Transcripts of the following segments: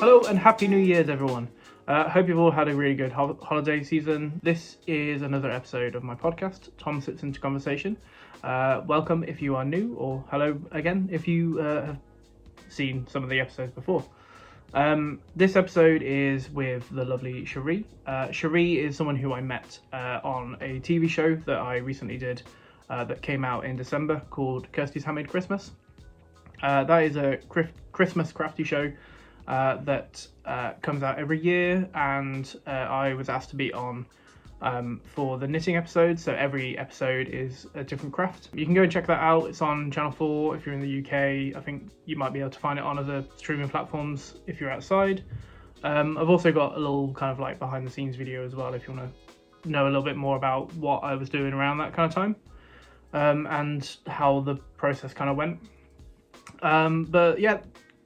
Hello and happy New Year's, everyone. Hope you've all had a really good holiday season. This is another episode of my podcast, Tom Sits Into Conversation. Welcome if you are new, or hello again if you have seen some of the episodes before. This episode is with the lovely Sheree. Sheree is someone who I met on a TV show that I recently did that came out in December called Kirsty's Handmade Christmas. That is a Christmas crafty show that comes out every year, and I was asked to be on for the knitting episode, so every episode is a different craft. You can go and check that out. It's on Channel 4 if you're in the UK. I think you might be able to find it on other streaming platforms if you're outside. I've also got a little kind of like behind the scenes video as well if you want to know a little bit more about what I was doing around that kind of time and how the process kind of went. But yeah,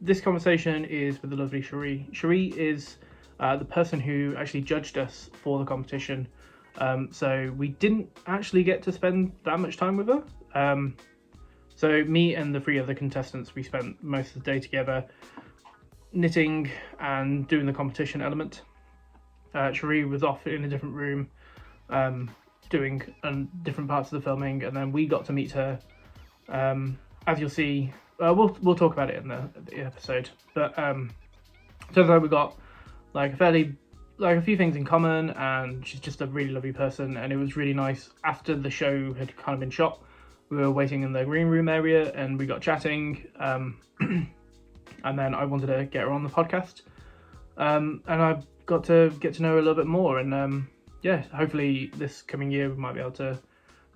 this conversation is with the lovely Sheree. Sheree is the person who actually judged us for the competition. So we didn't actually get to spend that much time with her. So me and the three other contestants, we spent most of the day together knitting and doing the competition element. Sheree was off in a different room doing different parts of the filming, and then we got to meet her. As you'll see, we'll talk about it in the episode, but turns out we got like a few things in common, and she's just a really lovely person. And it was really nice after the show had kind of been shot. We were waiting in the green room area, and we got chatting. And then I wanted to get her on the podcast, and I got to get to know her a little bit more. And yeah, hopefully this coming year we might be able to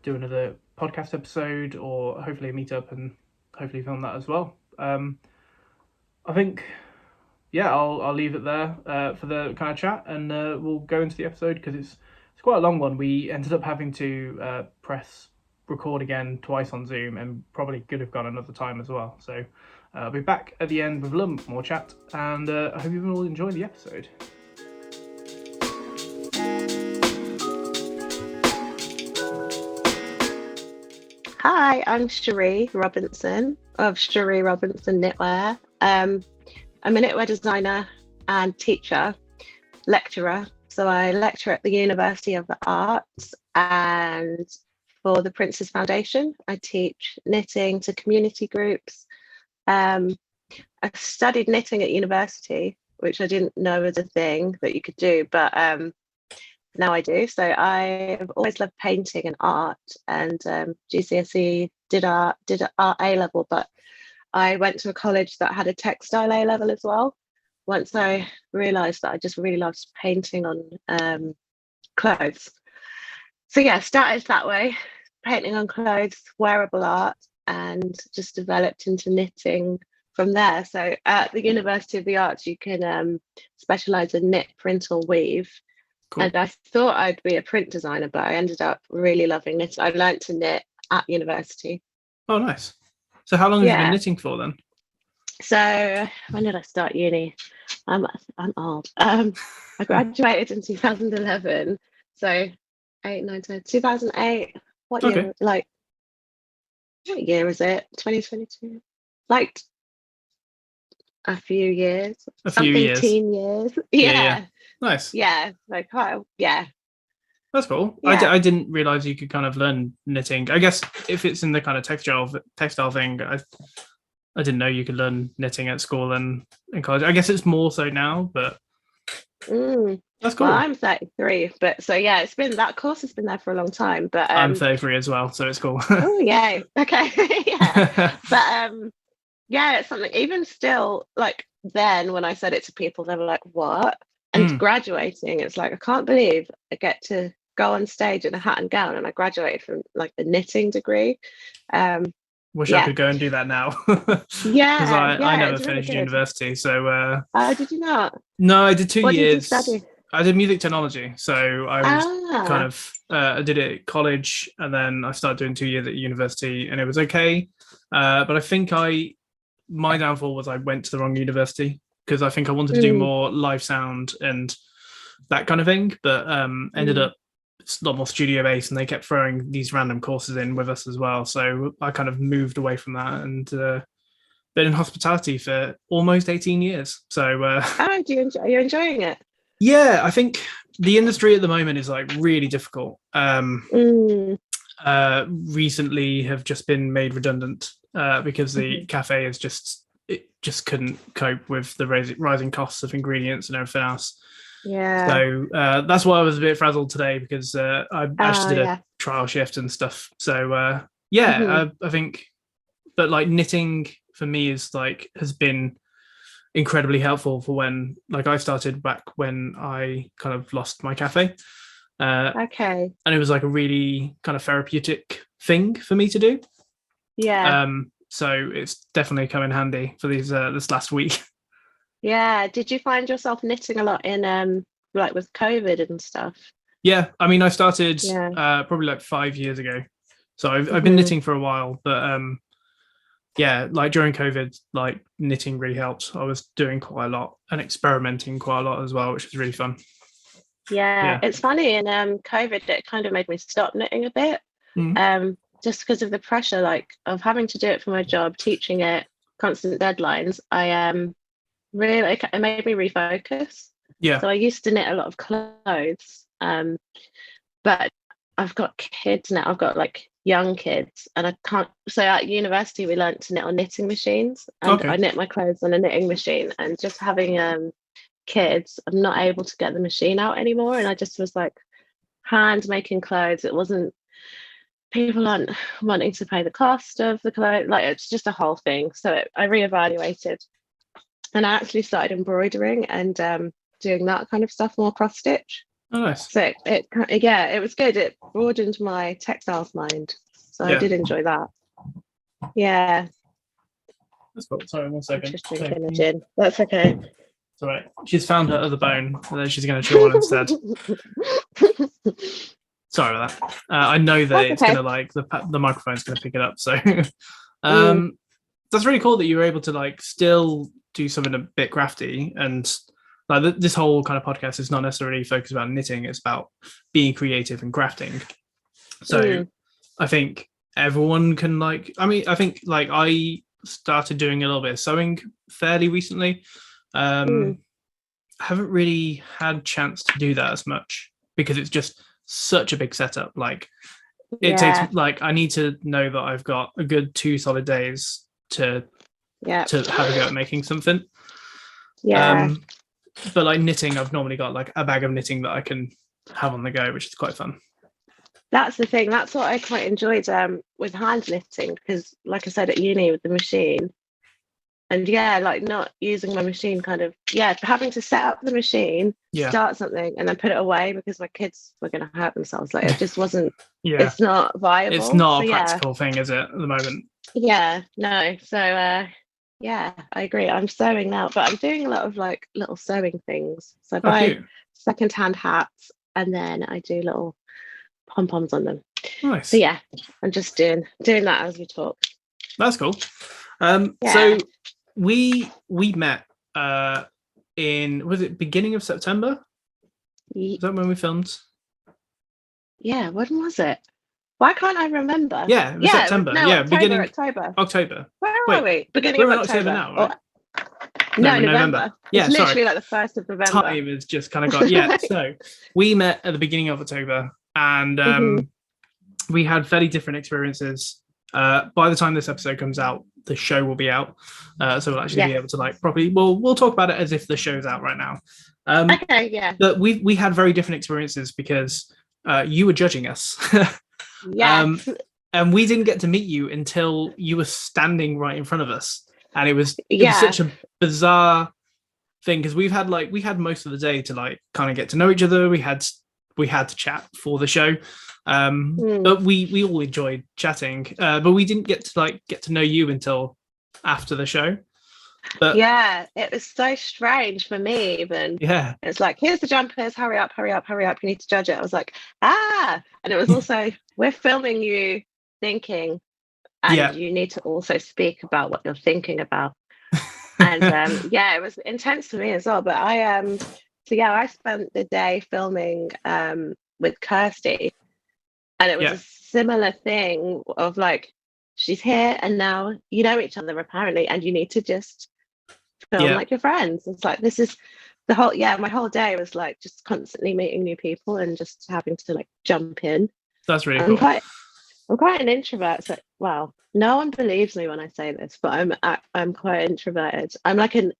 do another podcast episode, or hopefully a meetup, and hopefully film that as well. I think, yeah, I'll leave it there for the kind of chat, and we'll go into the episode because it's quite a long one. We ended up having to press record again twice on Zoom, and probably could have gone another time as well. So I'll be back at the end with a little bit more chat, and I hope you all enjoy the episode. Hi, I'm Sheree Robinson of Sheree Robinson Knitwear. I'm a knitwear designer and teacher, lecturer. So I lecture at the University of the Arts, and for the Prince's Foundation, I teach knitting to community groups. I studied knitting at university, which I didn't know was a thing that you could do, but now I do. So I have always loved painting and art, and GCSE did art A level, but I went to a college that had a textile A level as well. Once I realised that I just really loved painting on clothes. So yeah, started that way, painting on clothes, wearable art, and just developed into knitting from there. So at the University of the Arts, you can specialise in knit, print, or weave. Cool. And I thought I'd be a print designer, but I ended up really loving it. I learned to knit at university. Oh, nice. So how long have you been knitting for then? So when did I start uni? I'm old. I graduated in 2011. So 2008. What year? Like, what year is it? 2022. Like a few years. Teen years. Yeah. Nice. Yeah, like yeah. That's cool. Yeah. I didn't realize you could kind of learn knitting. I guess if it's in the kind of textile thing, I didn't know you could learn knitting at school and in college. I guess it's more so now, but that's cool. Well, I'm 33, but so yeah, that course has been there for a long time. But I'm 33 as well, so it's cool. Oh yeah, okay, yeah. But yeah, it's something. Even still, like then when I said it to people, they were like, "What?" And graduating, it's like, I can't believe I get to go on stage in a hat and gown, and I graduated from like a knitting degree. Wish I could go and do that now. Yeah, because I never finished university. So did you not? No, I did 2 what years. Did you study? I did music technology, so I was kind of I did it at college, and then I started doing 2 years at university, and it was okay. But I think my downfall was I went to the wrong university, because I think I wanted to do more live sound and that kind of thing, but ended up it's a lot more studio based, and they kept throwing these random courses in with us as well. So I kind of moved away from that, and been in hospitality for almost 18 years. So Oh, are you enjoying it? yeah, I think the industry at the moment is like really difficult. Mm. Recently have just been made redundant because the Mhm. cafe is just it just couldn't cope with the rising costs of ingredients and everything else. Yeah. So that's why I was a bit frazzled today because I Oh, actually did a yeah. trial shift and stuff. So yeah, Hmm. I think, but like knitting for me is like has been incredibly helpful for when like I started back when I kind of lost my cafe. Okay. And it was like a really kind of therapeutic thing for me to do. Yeah. So it's definitely come in handy for these this last week. Yeah. Did you find yourself knitting a lot in like with COVID and stuff? Yeah, I mean, I started Yeah. probably like 5 years ago, so I've been Hmm. knitting for a while, but yeah, like during COVID, like knitting really helped. I was doing quite a lot and experimenting quite a lot as well, which was really fun. Yeah. Yeah. It's funny in COVID it kind of made me stop knitting a bit. Mm. Just because of the pressure like of having to do it for my job, teaching it, constant deadlines. I really it made me refocus. Yeah. So I used to knit a lot of clothes. But I've got kids now. I've got like young kids, and I can't. So at university, we learned to knit on knitting machines, and I Okay. knit my clothes on a knitting machine. And just having kids, I'm not able to get the machine out anymore. And I just was like hand making clothes. It wasn't people aren't wanting to pay the cost of the clothes. Like it's just a whole thing. So I reevaluated, and I actually started embroidering and doing that kind of stuff more cross stitch. Oh, nice. So yeah, it was good. It broadened my textiles mind. So I Yeah. did enjoy that. Yeah, That's cool. Sorry, one I'm second. just drinking a gin. That's okay. It's all right. She's found her other bone, and then she's going to chew on instead. Sorry about that. I know that That's it's going okay. to like the microphone's going to pick it up. So Mm, um, that's really cool that you were able to like still do something a bit crafty and like this whole kind of podcast is not necessarily focused about knitting. It's about being creative and crafting. So mm, I think everyone can like. I mean, I think like I started doing a little bit of sewing fairly recently. mm. I haven't really had chance to do that as much because it's just such a big setup. Like it takes Yeah, like I need to know that I've got a good 2 solid days to yeah, have a go at making something. yeah. Um, but like knitting, I've normally got like a bag of knitting that I can have on the go, which is quite fun. That's the thing. That's what I quite enjoyed with hand knitting because, like I said, at uni with the machine, and yeah, like not using my machine, kind of yeah, having to set up the machine, Yeah, start something, and then put it away because my kids were going to hurt themselves. Like it just wasn't. yeah. It's not It's viable. not So a yeah, practical thing, is it, at the moment? yeah, no. So yeah, I agree. I'm sewing now, but I'm doing a lot of like little sewing things. So I Oh, buy cute. secondhand hats and then I do little pom poms on them. So Nice. yeah, I'm just doing that as we talk. That's cool. Yeah. So we met in was it beginning of September? Is that when we filmed? Yeah, when was it? Why can't I remember? Yeah, it was Yeah, September. no, Yeah, October, beginning October. October. Where are Wait, we? Beginning of we're in October October. now, Or right? No, no, we're in November. November. It's Yeah, sorry. literally like the 1st of November. Time has just kind of got yeah. So we met at the beginning of October, and Hmm. we had fairly different experiences. By the time this episode comes out, the show will be out, so we'll actually be Yes. able to like properly. We'll talk about it as if the show's out right now. Okay, yeah. But we had very different experiences because you were judging us, um, Yes. and we didn't get to meet you until you were standing right in front of us, and it was Yeah. such a bizarre thing because we had most of the day to like kind of get to know each other. We had to chat for the show, Mm. but we all enjoyed chatting. But we didn't get to know you until after the show. But Yeah, it was so strange for me even. yeah, It's like, here's the jumpers, hurry up, hurry up, hurry up. You need to judge it. I was like, ah. And it was also, we're filming you thinking, and yeah, you need to also speak about what you're thinking about. And yeah, it was intense for me as well. But so yeah, I spent the day filming with Kirsty, and it was a yeah, similar thing of like she's here, and now you know each other apparently, and you need to just film Yeah, like your friends. It's like this is my whole day was like just constantly meeting new people and just having to like jump in. that's really I'm cool. quite I'm quite an introvert, so well, no one believes me when I say this, but I'm quite introverted. I'm like an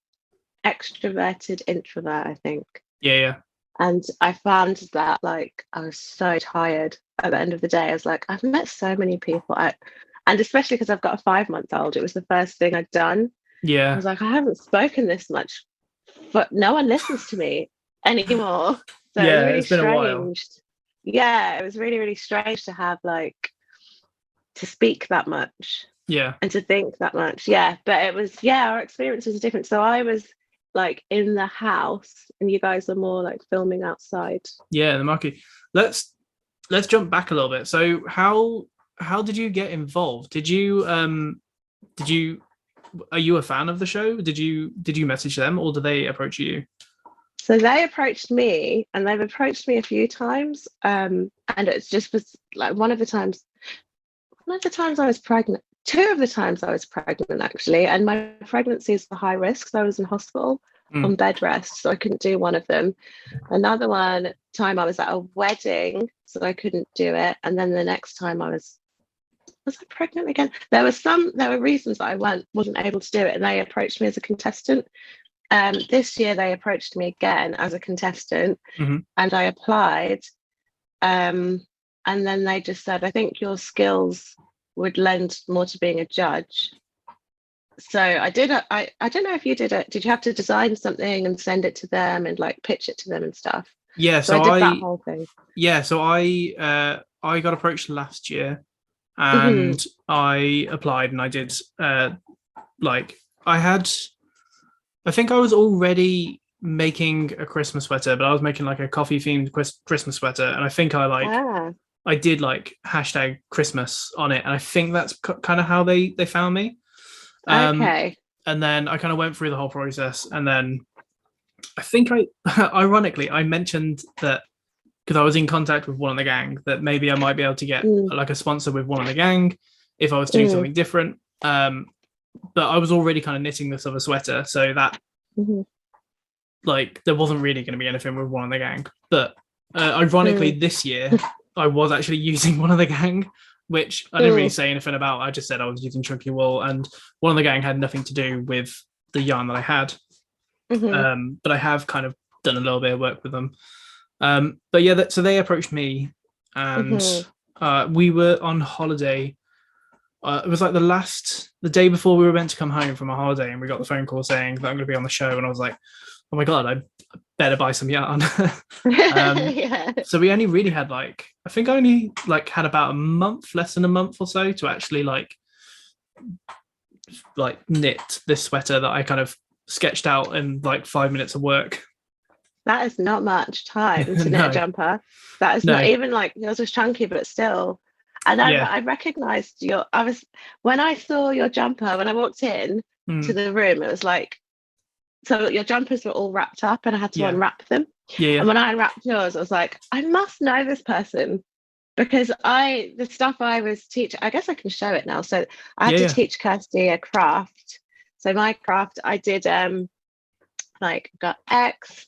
extroverted introvert, I think. Yeah, yeah, And I found that like I was so tired at the end of the day. I was like, I've met so many people, and especially because I've got a 5 month old, it was the first thing I'd done. I yeah, was like, I haven't spoken this much, but no one listens to me anymore. So it was yeah. really It's been a while. strange. Yeah, it was really, really strange to have like to speak that much Yeah, and to think that much. Yeah, but it was, yeah, our experiences are different. So I was like in the house and you guys are more like filming outside. yeah. The market. Let's jump back a little bit. So how did you get involved? Did you are you a fan of the show? Did you message them or did they approach you? So they approached me and they've approached me a few times. And it's just was like one of the times I was pregnant, two of the times I was pregnant actually, and my pregnancies were high risk. So I was in hospital Mm. on bed rest, so I couldn't do one of them. Another one time I was at a wedding, so I couldn't do it. And then the next time was I pregnant again? There were reasons that I wasn't able to do it, and they approached me as a contestant. This year they approached me again as a contestant, Hmm. and I applied. And then they just said, I think your skills would lend more to being a judge. So I did. I don't know if you did it. Did you have to design something and send it to them and like pitch it to them and stuff? Yeah, So I so did that whole thing. I got approached last year Hmm. and I applied and I did like I had I think I was already making a Christmas sweater, but I was making like a coffee themed Christmas sweater, and I think Ah, I did like hashtag Christmas on it, and I think that's kind of how they found me. Um, okay. and then I kind of went through the whole process, and then I think I ironically I mentioned that because I was in contact with one of the gang that maybe I might be able to get Mm, like a sponsor with one of the gang if I was to do mm, something different. But I was already kind of knitting this other sweater, so that mhm, like there wasn't really going to be anything with one of the gang. But ironically, mm, this year I was actually using one of the gang, which I didn't really mm, say anything about. I just said I was using chunky wool, and one of the gang had nothing to do with the yarn that I had. mhm, But I have kind of done a little bit of work with them. But yeah, so they approached me, and mhm. we were on holiday. It was like the day before we were meant to come home from a holiday, and we got the phone call saying that I'm going to be on the show, and I was like, "Oh my god, I better buy some yarn." Yeah. So we only really had I think I only had about a month, less than a month or so, to actually knit this sweater that I kind of sketched out in like 5 minutes of work. That is not much time to knit a No, jumper. That is not no, even like yours was chunky, but still. And yeah, I recognized I was, when I saw your jumper, when I walked in to mm, the room, it was like, so your jumpers were all wrapped up and I had to yeah, unwrap them. yeah, And yeah, when I unwrapped yours, I was like, I must know this person because the stuff I was teaching, I guess I can show it now. So I had yeah, to yeah, teach Kirsty a craft. So my craft, I did like got X,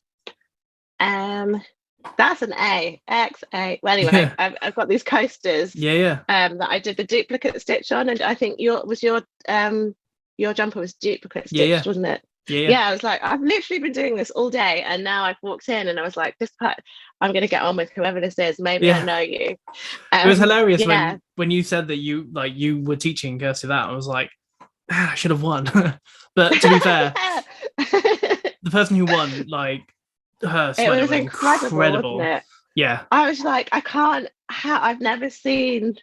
that's an A, X, A. Well, anyway, yeah, I've got these coasters yeah, yeah, that I did the duplicate stitch on, and I think your jumper was duplicate yeah, stitched, yeah, wasn't it? yeah, yeah. Yeah, I was like, I've literally been doing this all day, and now I've walked in, and I was like, this part, I'm gonna get on with whoever this is. Maybe I Yeah. know you. It was hilarious Yeah. when you said that you were teaching Kirsty that. I was like, I should have won. But to be fair, the person who won, her It sweater was was incredible, wasn't incredible. it? Yeah. I was like, I can't. I've never seen.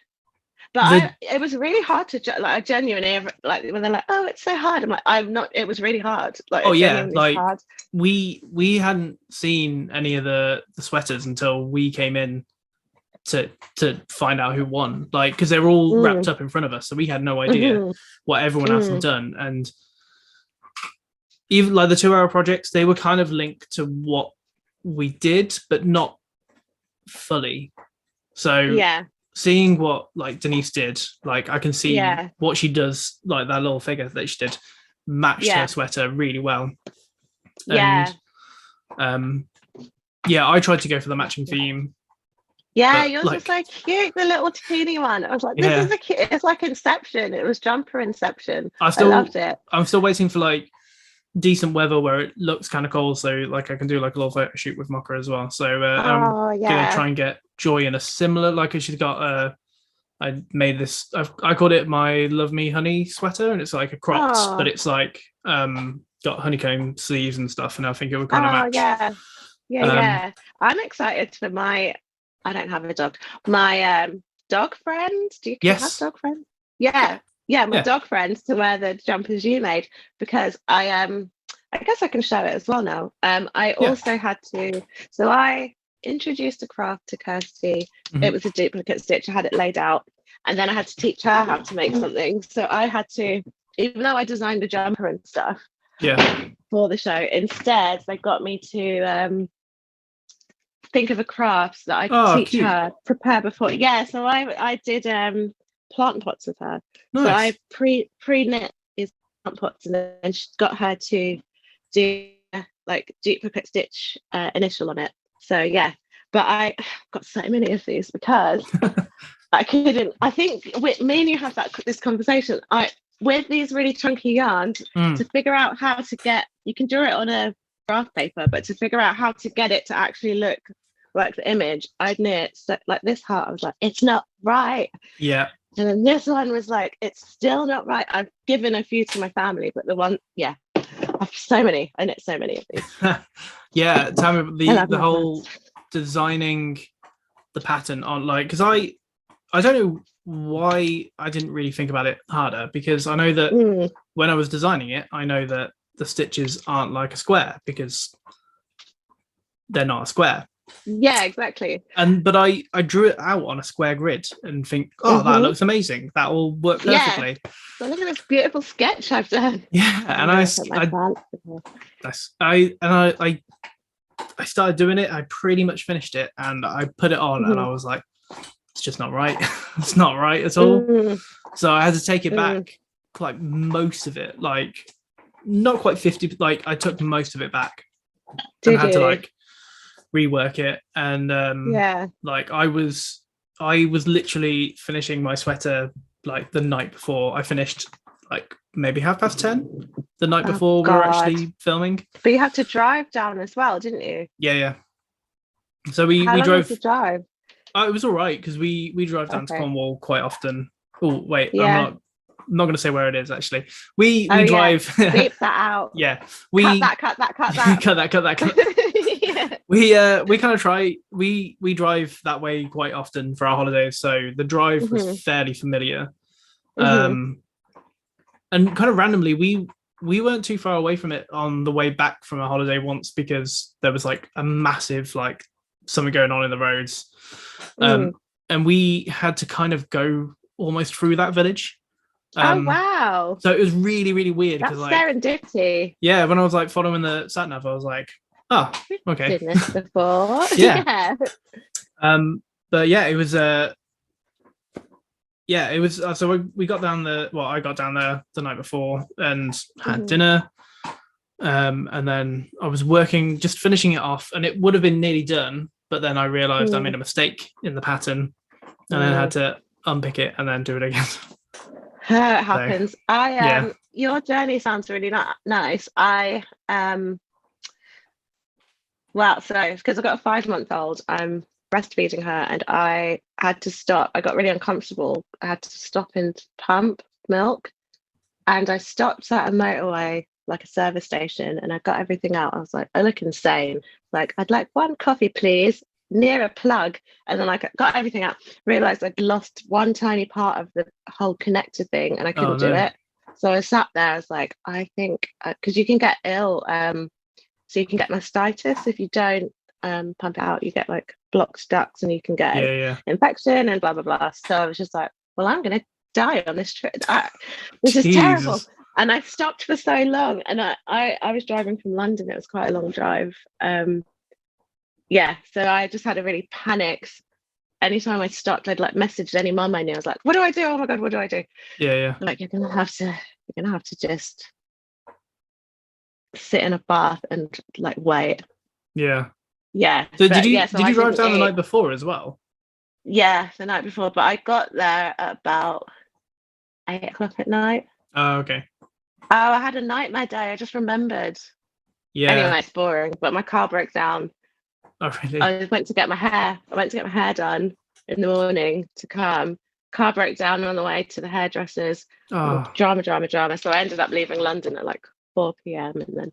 But The it was really hard to like. I genuinely like when they're like, "Oh, it's so hard." I'm like, "I'm not." It was really hard. Like oh it yeah, genuinely is hard. we hadn't seen any of the sweaters until we came in to find out who won. Because they were all wrapped Mm, up in front of us, so we had no idea hmm what everyone else had mm, done. And even like the 2 hour projects, they were kind of linked to what we did, but not fully. So yeah. seeing what like Denise did, like I can see Yeah. what she does, like that little figure that she did matched her Yeah. sweater really well. Yeah. And yeah, I tried to go for the matching theme, Yeah, but yours was like so cute, the little teeny one. I was like, this yeah, is a cute, it's like Inception. It was jumper Inception. I I still loved it. I'm still waiting for like decent weather where it looks kind of cold, so like I can do like a little photo shoot with Mocha as well. So I'm Oh, gonna yeah. try and get Joy in a similar, like she's got I made this. I called it my Love Me Honey sweater, and it's like a cropped, but Oh, it's like got honeycomb sleeves and stuff, and I think it would kind of oh, match. yeah. Yeah, Um, yeah. I'm excited for I don't have a dog. My dog friends. Do you have yes, dog friends? yeah, Yeah. Yeah, my yeah, dog friends to wear the jumpers you made because I guess I can show it as well now. I yeah. also had to so I introduced a craft to Kirsty. It Mhm. was a duplicate stitch. I had it laid out and then I had to teach her how to make something. So I had to, even though I designed the jumper and stuff Yeah. for the show, instead they got me to think of a craft that I could Oh, teach cute. her, prepare before. Yeah, so I did plant pots with her. So I Nice. pre knit these plant pots and then got her to do like duplicate stitch initial on it. So yeah, but I got so many of these because I couldn't. I think me and you have this conversation. I with these really chunky yarns Mm. to figure out how to get. You can draw it on a graph paper, but to figure out how to get it to actually look like the image, I'd knit so, like this heart. I was like, it's not right. Yeah. And then this one was like, it's still not right. I've given a few to my family, but the one, yeah, I've so many. I knit so many of these. Yeah. Tell me I the love the my whole plants. designing the pattern on like because I don't know why I didn't really think about it harder because I know that Mm, when I was designing it, I know that the stitches aren't like a square because they're not a square. yeah, exactly. And but I drew it out on a square grid and think, oh, that Hmm. looks amazing. That will work Yeah. perfectly. So look at this beautiful sketch I've done. Yeah, and I'm gonna put my plants in here. I started doing it. I pretty much finished it, and I put it on, and I Mhm. was like, it's just not right. It's not right at all. Mm, So I had to take it mm. back, like most of it, like not quite 50. Like I took most of it back and Did had to you? like rework it, and Yeah. like I was literally finishing my sweater like the night before. I finished like maybe 10:30 the night Oh before we were God. actually filming. But you had to drive down as well, didn't you? Yeah, yeah. So we How we long was the drove. drive? Oh, it was all right because we drive down to Okay. Cornwall quite often. Oh wait, Yeah. I'm not going to say where it is actually. We Oh yeah. drive. Beep that out. Yeah, Cut we that, cut that, cut that. cut that. Yeah. We kind of try we drive that way quite often for our holidays, so the drive was Hmm. fairly familiar. Hmm. Um, and kind of randomly we weren't too far away from it on the way back from a holiday once because there was like a massive like something going on in the roads, Mm. and we had to kind of go almost through that village. Oh Um, wow. so it was really really weird because That's like serendipity. yeah, when I was like following the sat nav, I was like, oh okay, Seen this before. yeah. Yeah. But yeah, it was yeah, it was. So we got down the. Well, I got down there the night before and had Hmm. dinner. And then I was working, just finishing it off, and it would have been nearly done. But then I realized I Mm. made a mistake in the pattern, and then had Mm. to unpick it and then do it again. It So happens. I yeah, your journey sounds really nice. I well, so because I've got a 5 month old, I'm breastfeeding her and I had to stop. I got really uncomfortable. I had to stop and pump milk. And I stopped at a motorway, like a service station, and I got everything out. I was like, I look insane. Like, I'd like one coffee, please, near a plug. And then I got everything out, realized I'd lost one tiny part of the whole connector thing and I oh couldn't do no, it. So I sat there, I was like, I think, because you can get ill. So you can get mastitis if you don't pump it out. You get like blocked ducts and you can get an yeah, yeah, infection and blah, blah, blah. So I was just like, well, I'm going to die on this trip. This is terrible. Jesus, And I stopped for so long. And I was driving from London. It was quite a long drive. Yeah. So I just had a really panicked anytime I stopped, I'd like message any mum I knew. I was like, what do I do? Oh my God, what do I do? Yeah. Like, you're gonna have to just sit in a bath and like wait. Yeah. Yeah. So But yeah, so did I you drive didn't down the eat. night before as well? Yeah, the night before, but I got there at about 8 o'clock at night. Oh, okay. Oh, I had a nightmare day. I just remembered. Yeah. Anyway, it's boring, but my car broke down. Oh, really? I went to get my hair. I went to get my hair done in the morning to come. Car broke down on the way to the hairdressers. Oh, Oh. drama, drama, drama. So I ended up leaving London at like 4 p.m. and then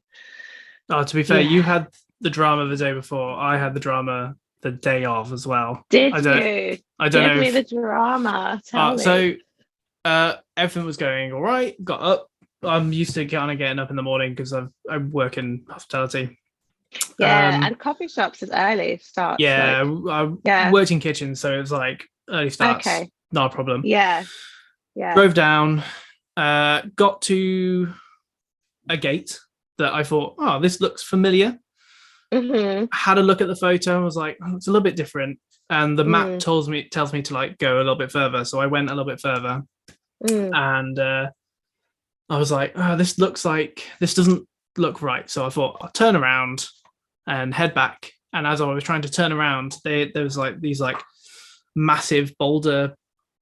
Oh, to be fair, yeah. you had the drama the day before. I had the drama the day of as well. Did you I don't give know me if the drama? Tell me. so everything was going all right. Got up. I'm used to kind of getting up in the morning because I work in hospitality. Yeah, and coffee shops is early starts. Yeah, Like, I yeah. worked in kitchens, so it was like early starts, Okay. not a problem. Yeah. Yeah. Drove down, got to a gate that I thought, oh, this looks familiar. Mm-hmm. Had a look at the photo and was like, oh, it's a little bit different. And the map Mm, tells me to like go a little bit further. So I went a little bit further, mm. and I was like, oh, this doesn't look right. So I thought I'll turn around and head back. And as I was trying to turn around, there was like these like massive boulder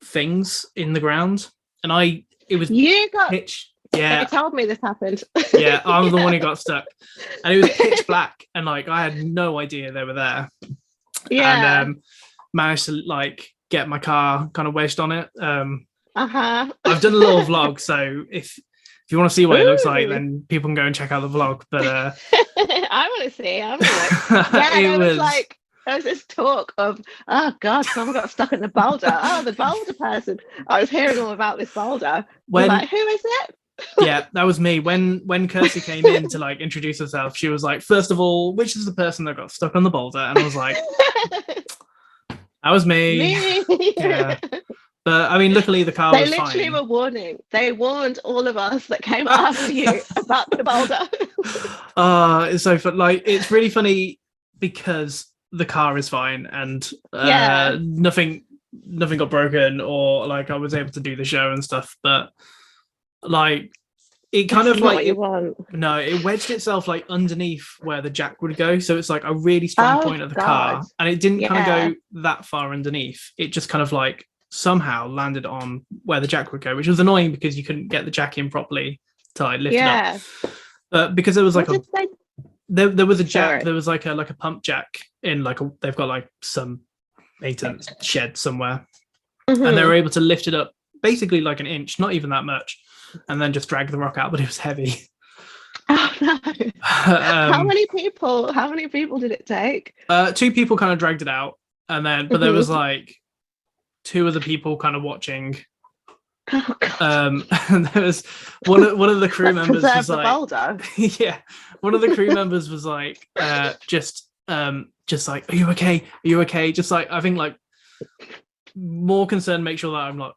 things in the ground, and it was You got. pitch. They Yeah, told me this happened. yeah, I'm the Yeah. one who got stuck, and it was pitch black, and like I had no idea they were there, and Yeah. managed to like get my car kind of wedged on it. Uh-huh. I've done a little vlog, so if you want to see what it looks like, Ooh. then people can go and check out the vlog. But I want to see. I want to. Yeah, it there was was like there was this talk of, oh God, someone got stuck in the boulder. Oh, the boulder person. I was hearing all about this boulder. I was when like, who is it? yeah, that was me. When Kirsty came in to like introduce herself, she was like, first of all, which is the person that got stuck on the boulder? And I was like, that was me. Me. Yeah. But I mean, luckily the car They was literally fine. were warning. They warned all of us that came after you about the boulder. It's so fun. Like, it's really funny because the car is fine and Yeah. nothing got broken, or like I was able to do the show and stuff. But like, it kind That's of not like what you want. no, it wedged itself like underneath where the jack would go. So it's like a really strong Oh point of the God. car, and it didn't kind of Yeah. go that far underneath. It just kind of like somehow landed on where the jack would go, which was annoying because you couldn't get the jack in properly to like lift it Yeah. up. But because there was like What did they? there was a jack, Sorry. there was like a pump jack in like they've got like some maintenance shed somewhere, and they Mhm. were able to lift it up basically like an inch, not even that much, and then just drag the rock out, but it was heavy. Oh no. How um, many people? How many people did it take? two people kind of dragged it out, and then but there was like two other people kind of watching. Oh God. And there was one of the crew members Preserve was the like, boulder. yeah, one of the crew members was like, just like, are you okay? Are you okay? Just like, I think like more concerned, make sure that I'm not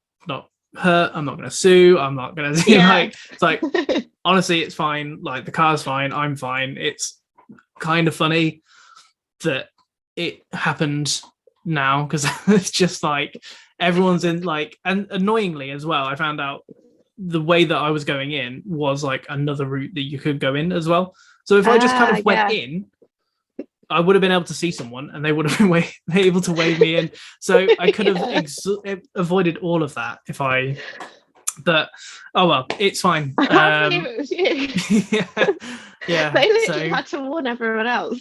hurt. I'm not going to sue. I'm not going to Yeah. like. It's like honestly, it's fine. Like the car's fine. I'm fine. It's kind of funny that it happened now because it's just like everyone's in like, and annoyingly as well, I found out the way that I was going in was like another route that you could go in as well. So if I just kind of went in, I would have been able to see someone and they would have been able to wave me in. So I could have avoided all of that if I, but oh well, it's fine. I can't believe it was you. yeah. They literally had to warn everyone else.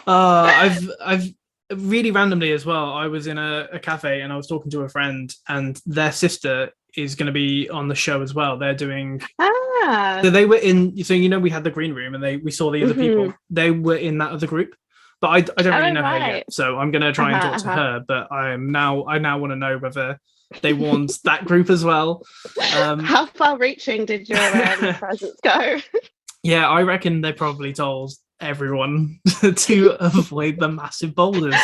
I've really randomly as well. I was in a cafe and I was talking to a friend, and their sister is going to be on the show as well. They're doing. So they were in. So we had the green room, and we saw the other people. They were in that other group, but I don't really know her yet. So I'm going to try and talk to her. But I now want to know whether they warned that group as well. How far-reaching did your presence go? Yeah, I reckon they probably told everyone to avoid the massive boulders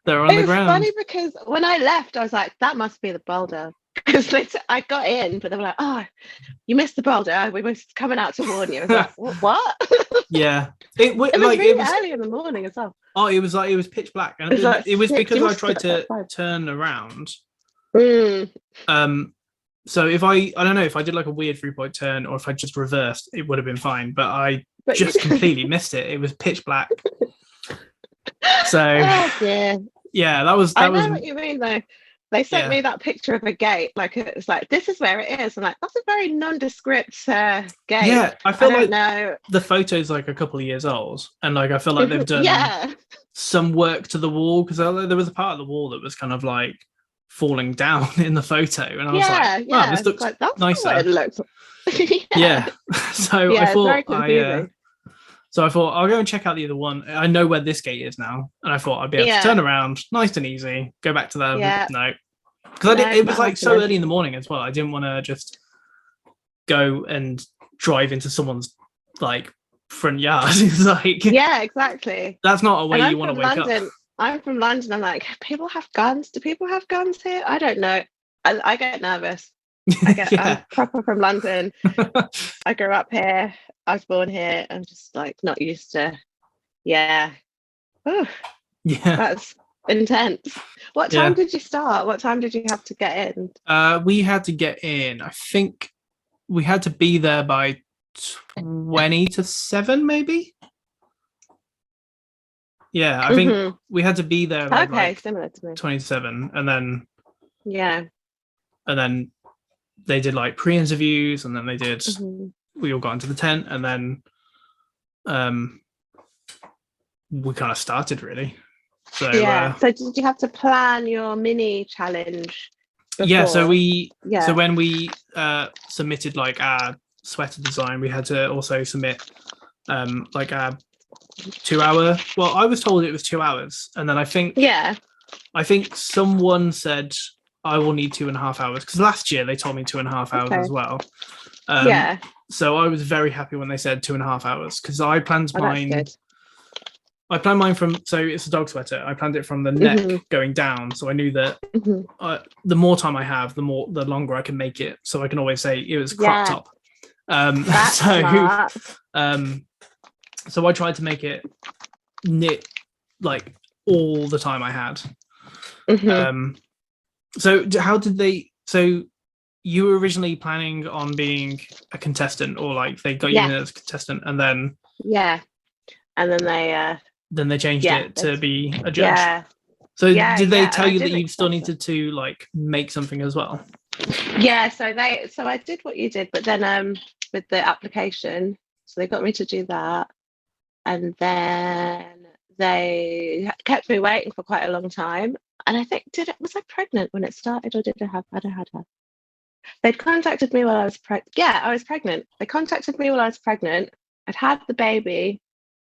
that are on the ground. It's funny because when I left, I was like, that must be the boulder. Because I got in, but they were like, "Oh, you missed the boulder. We were coming out to warn you." I was like, "What?" Yeah, It was it really was. early in the morning as well. Oh, it was pitch black, It was and like it was six. because You I must have tried been like to five. turn around. Mm. So if I don't know if I did like a weird 3-point turn or if I just reversed, it would have been fine. But I But you... just completely missed it. It was pitch black. So oh dear. yeah, I that was know what you mean though. They sent yeah. me that picture of a gate, like it's like this is where it is. I'm like, that's a very nondescript gate. Yeah, I I feel don't like know. the photo's like a couple of years old, and like I feel like they've done Yeah, some work to the wall because there was a part of the wall that was kind of like falling down in the photo, and I was like, "Wow, yeah. this It's looks like that's not what it nicer." looks like. Yeah, Yeah, so yeah. It's very confusing. I thought I'll go and check out the other one. I know where this gate is now, and I thought I'd be able to turn Yeah, around, nice and easy, go back to them. yeah. No, because I did. No, It was not like so happening. early in the morning as well. I didn't want to just go and drive into someone's like front yard. It's like Yeah, exactly. that's not a way And you I'm want from to wake up. London. I'm from London. I'm like, people have guns. Do people have guns here? I don't know. I get nervous. I'm Yeah. proper from London. I grew up here. I was born here. I'm just like not used to. Yeah. Whew, Yeah. that's intense. What time Yeah. did you start? What time did you have to get in? We had to get in. I think we had to be there by 20 to 7, maybe. Yeah, I think we had to be there by Okay, like similar to me. 27, Yeah. and then they did like pre-interviews, and then they did. We all got into the tent, and then we kind of started really. So Yeah. So did you have to plan your mini challenge before? yeah, so when we submitted like our sweater design, we had to also submit like our 2-hour. Well, I was told it was 2 hours, and then I think someone said I will need 2.5 hours because last year they told me 2.5 hours as well. Yeah. So I was very happy when they said 2.5 hours because I planned mine. That's good. I planned mine from, so it's a dog sweater. I planned it from the neck going down, so I knew that the more time I have, the longer I can make it. So I can always say it was crop top. That's smart. So I tried to make it knit like all the time I had. So how did they? So you were originally planning on being a contestant, or like they got you in as a contestant, and then and then they changed it to be a judge. So did they tell you that you still needed to like make something as well? Yeah, so I did what you did, but then with the application, so they got me to do that, and then they kept me waiting for quite a long time. And I think was I pregnant when it started, or had I had her? They'd contacted me while I was pregnant. Yeah, I was pregnant. They contacted me while I was pregnant. I'd had the baby.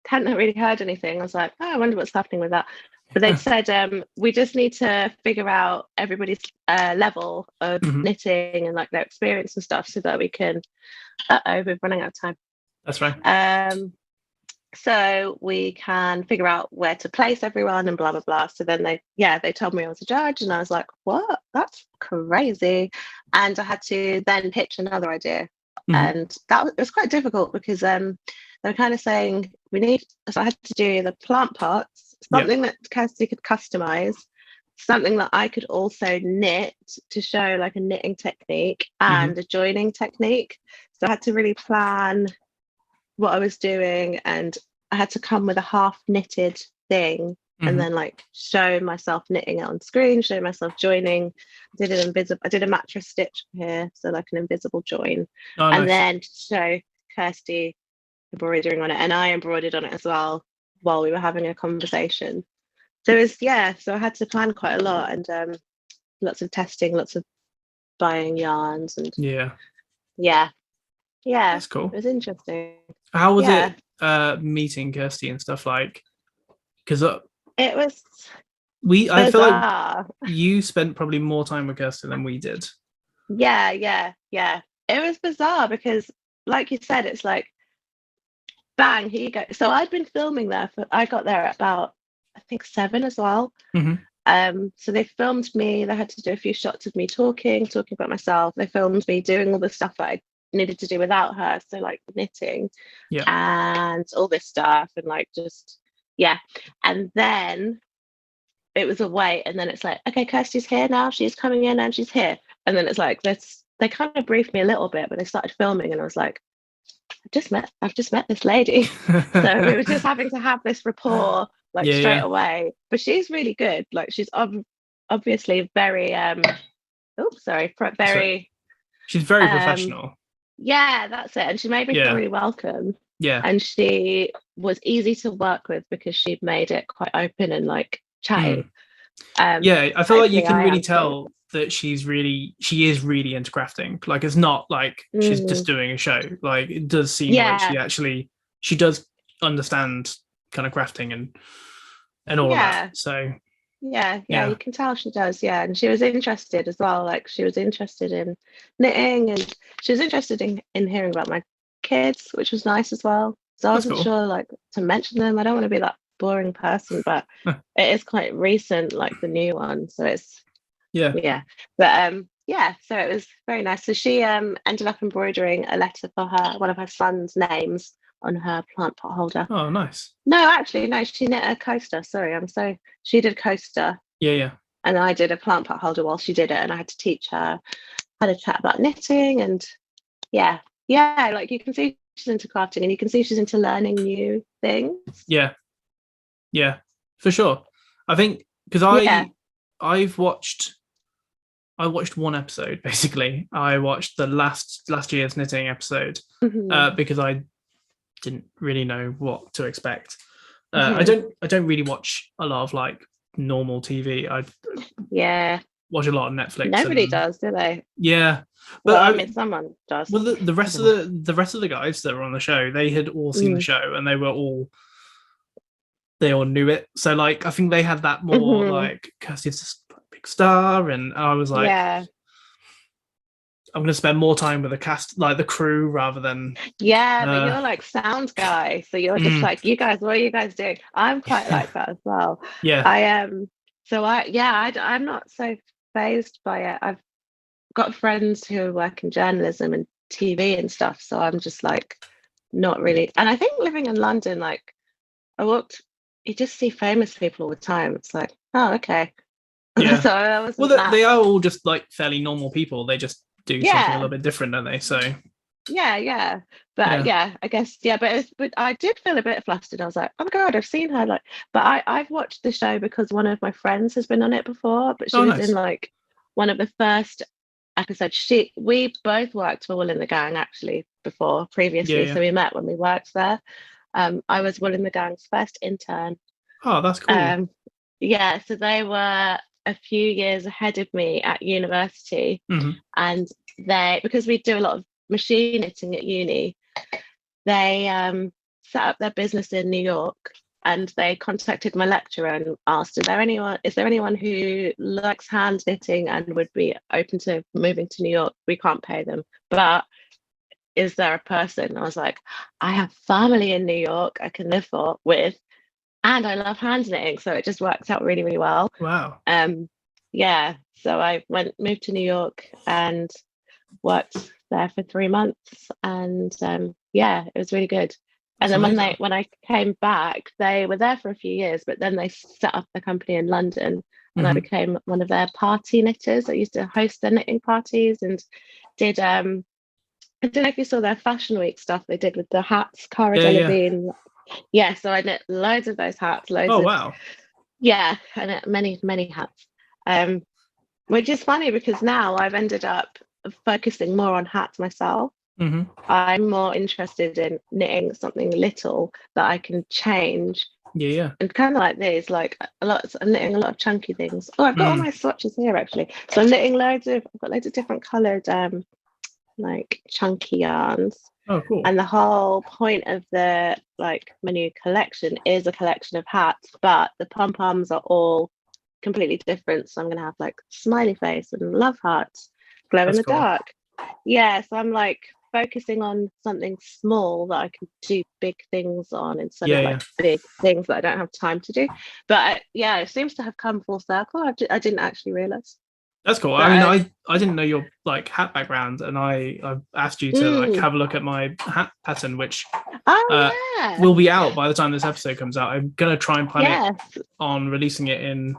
Hadn't really heard anything. I was like, oh, I wonder what's happening with that. But they'd said, we just need to figure out everybody's level of knitting and like their experience and stuff so that we can, we're running out of time. That's right. So we can figure out where to place everyone and blah, blah, blah. So then they told me I was a judge and I was like, what? That's crazy. And I had to then pitch another idea. And it was quite difficult because they were kind of saying so I had to do the plant pots, something that Kirsty could customize, something that I could also knit to show like a knitting technique and a joining technique. So I had to really plan what I was doing, and I had to come with a half knitted thing and then like show myself knitting it on screen, show myself joining. I did a mattress stitch here, so like an invisible join. And then show Kirsty embroidering on it, and I embroidered on it as well while we were having a conversation. So it was so I had to plan quite a lot, and lots of testing, lots of buying yarns, and that's cool. It was interesting. How was it meeting Kirsty and stuff like? Because it was I feel like you spent probably more time with Kirsty than we did. Yeah. It was bizarre because, like you said, it's like bang, here you go. So I'd been filming there I got there at about I think 7 as well. So they filmed me. They had to do a few shots of me talking about myself. They filmed me doing all the stuff that I needed to do without her. So like knitting Yeah. and all this stuff and like just, yeah. And then it was a wait. And then it's like, okay, Kirsty's here now. She's coming in and she's here. And then it's like, they kind of briefed me a little bit, but they started filming and I was like, I've just met this lady. So we were just having to have this rapport like Yeah, straight yeah. away. But she's really good. Like she's obviously very So very she's very um professional. yeah, that's it. And she made me feel Yeah. really welcome. Yeah. And she was easy to work with because she'd made it quite open and like chatty. Yeah, I feel like you Hopefully can I really am too. tell that she is really into crafting. Like it's not like she's just Mm, doing a show. Like it does seem like yeah, she does understand kind of crafting and all of that. yeah. So Yeah, you yeah. can tell she does. Yeah, and she was interested as well. Like she was interested in knitting, and she was interested in hearing about my kids, which was nice as well. So I That's wasn't cool. sure like to mention them. I don't want to be that boring person, but it is quite recent, like the new one. So it's Yeah. yeah, but yeah. So it was very nice. So she ended up embroidering a letter for one of her son's names on her plant pot holder. Oh, nice. No, actually, no, she knit a coaster. Sorry, she did coaster Yeah, yeah. and I did a plant pot holder while she did it, and I had to teach her, had a chat about knitting, and yeah, yeah, like you can see she's into crafting, and you can see she's into learning new things. Yeah. Yeah. For sure. I think because Yeah. I watched one episode basically. I watched the last year's knitting episode Hmm. because I didn't really know what to expect. I Hmm. don't really watch a lot of like normal TV. I Yeah. watch a lot of Netflix Nobody and does, do they? yeah. But Well, I mean, someone does. well, the I rest don't of know. the rest of the guys that were on the show, they had all seen the Mm. show and they all knew it. So like I think they had that more Hmm. like Kirsty's this big star, and I was like, Yeah. I'm going to spend more time with the cast, like the crew, rather than Yeah, but uh, you're like sound guy, so you're just mm, like, you guys, what are you guys doing? I'm quite like that as well. yeah, I am. So I'm not so phased by it. I've got friends who work in journalism and TV and stuff, so I'm just like not really. And I think living in London, like you just see famous people all the time. It's like, oh, okay. yeah. So I Well, wasn't that. they are all just like fairly normal people. They just do something a Yeah, little bit different, don't they? So yeah. But yeah. yeah, I guess yeah. But I did feel a bit flustered. I was like, oh my god, I've seen her. Like, but I've watched the show because one of my friends has been on it before. But she Oh, was in nice. like one of the first episodes. We both worked for Wool in the Gang actually before Yeah, previously. yeah. So we met when we worked there. I was Wool in the Gang's first intern. Oh, that's cool. Um, yeah, so they were a few years ahead of me at university, Hmm. and because we do a lot of machine knitting at uni, they set up their business in New York, and they contacted my lecturer and asked, is there anyone who likes hand knitting and would be open to moving to New York? We can't pay them, but is there a person? I was like, I have family in New York I can live with, and I love hand knitting, so it just worked out really, really well. Wow. Um, yeah, so I moved to New York and worked there for 3 months, and yeah, it was really good. And That's then amazing. when I came back, they were there for a few years, but then they set up the company in London, and I Hmm. became one of their party knitters. I used to host their knitting parties and did I don't know if you saw their Fashion Week stuff they did with the hats, Cara Yeah, yeah. Delevingne. Yeah, so I knit loads of those hats, loads Oh, of wow. yeah, I knit many hats. Um, which is funny because now I've ended up focusing more on hats myself. Hmm. I'm more interested in knitting something little that I can change Yeah, yeah. and kind of like this, like I'm knitting a lot of chunky things. Oh, I've got all Mm. my swatches here actually. So I'm knitting I've got loads of different coloured like chunky yarns. Oh, cool. And the whole point of the like my new collection is a collection of hats, but the pom-poms are all completely different. So I'm gonna have like smiley face and love hearts, glow in That's the cool. dark. Yeah, so I'm like focusing on something small that I can do big things on instead Yeah, of yeah. like big things that I don't have time to do. But yeah, it seems to have come full circle. I didn't actually realize. That's cool. I But mean, I didn't know your like hat background, and I asked you to like mm, have a look at my hat pattern, which uh oh yeah, will be out by the time this episode comes out. I'm gonna try and plan it yes. on releasing it in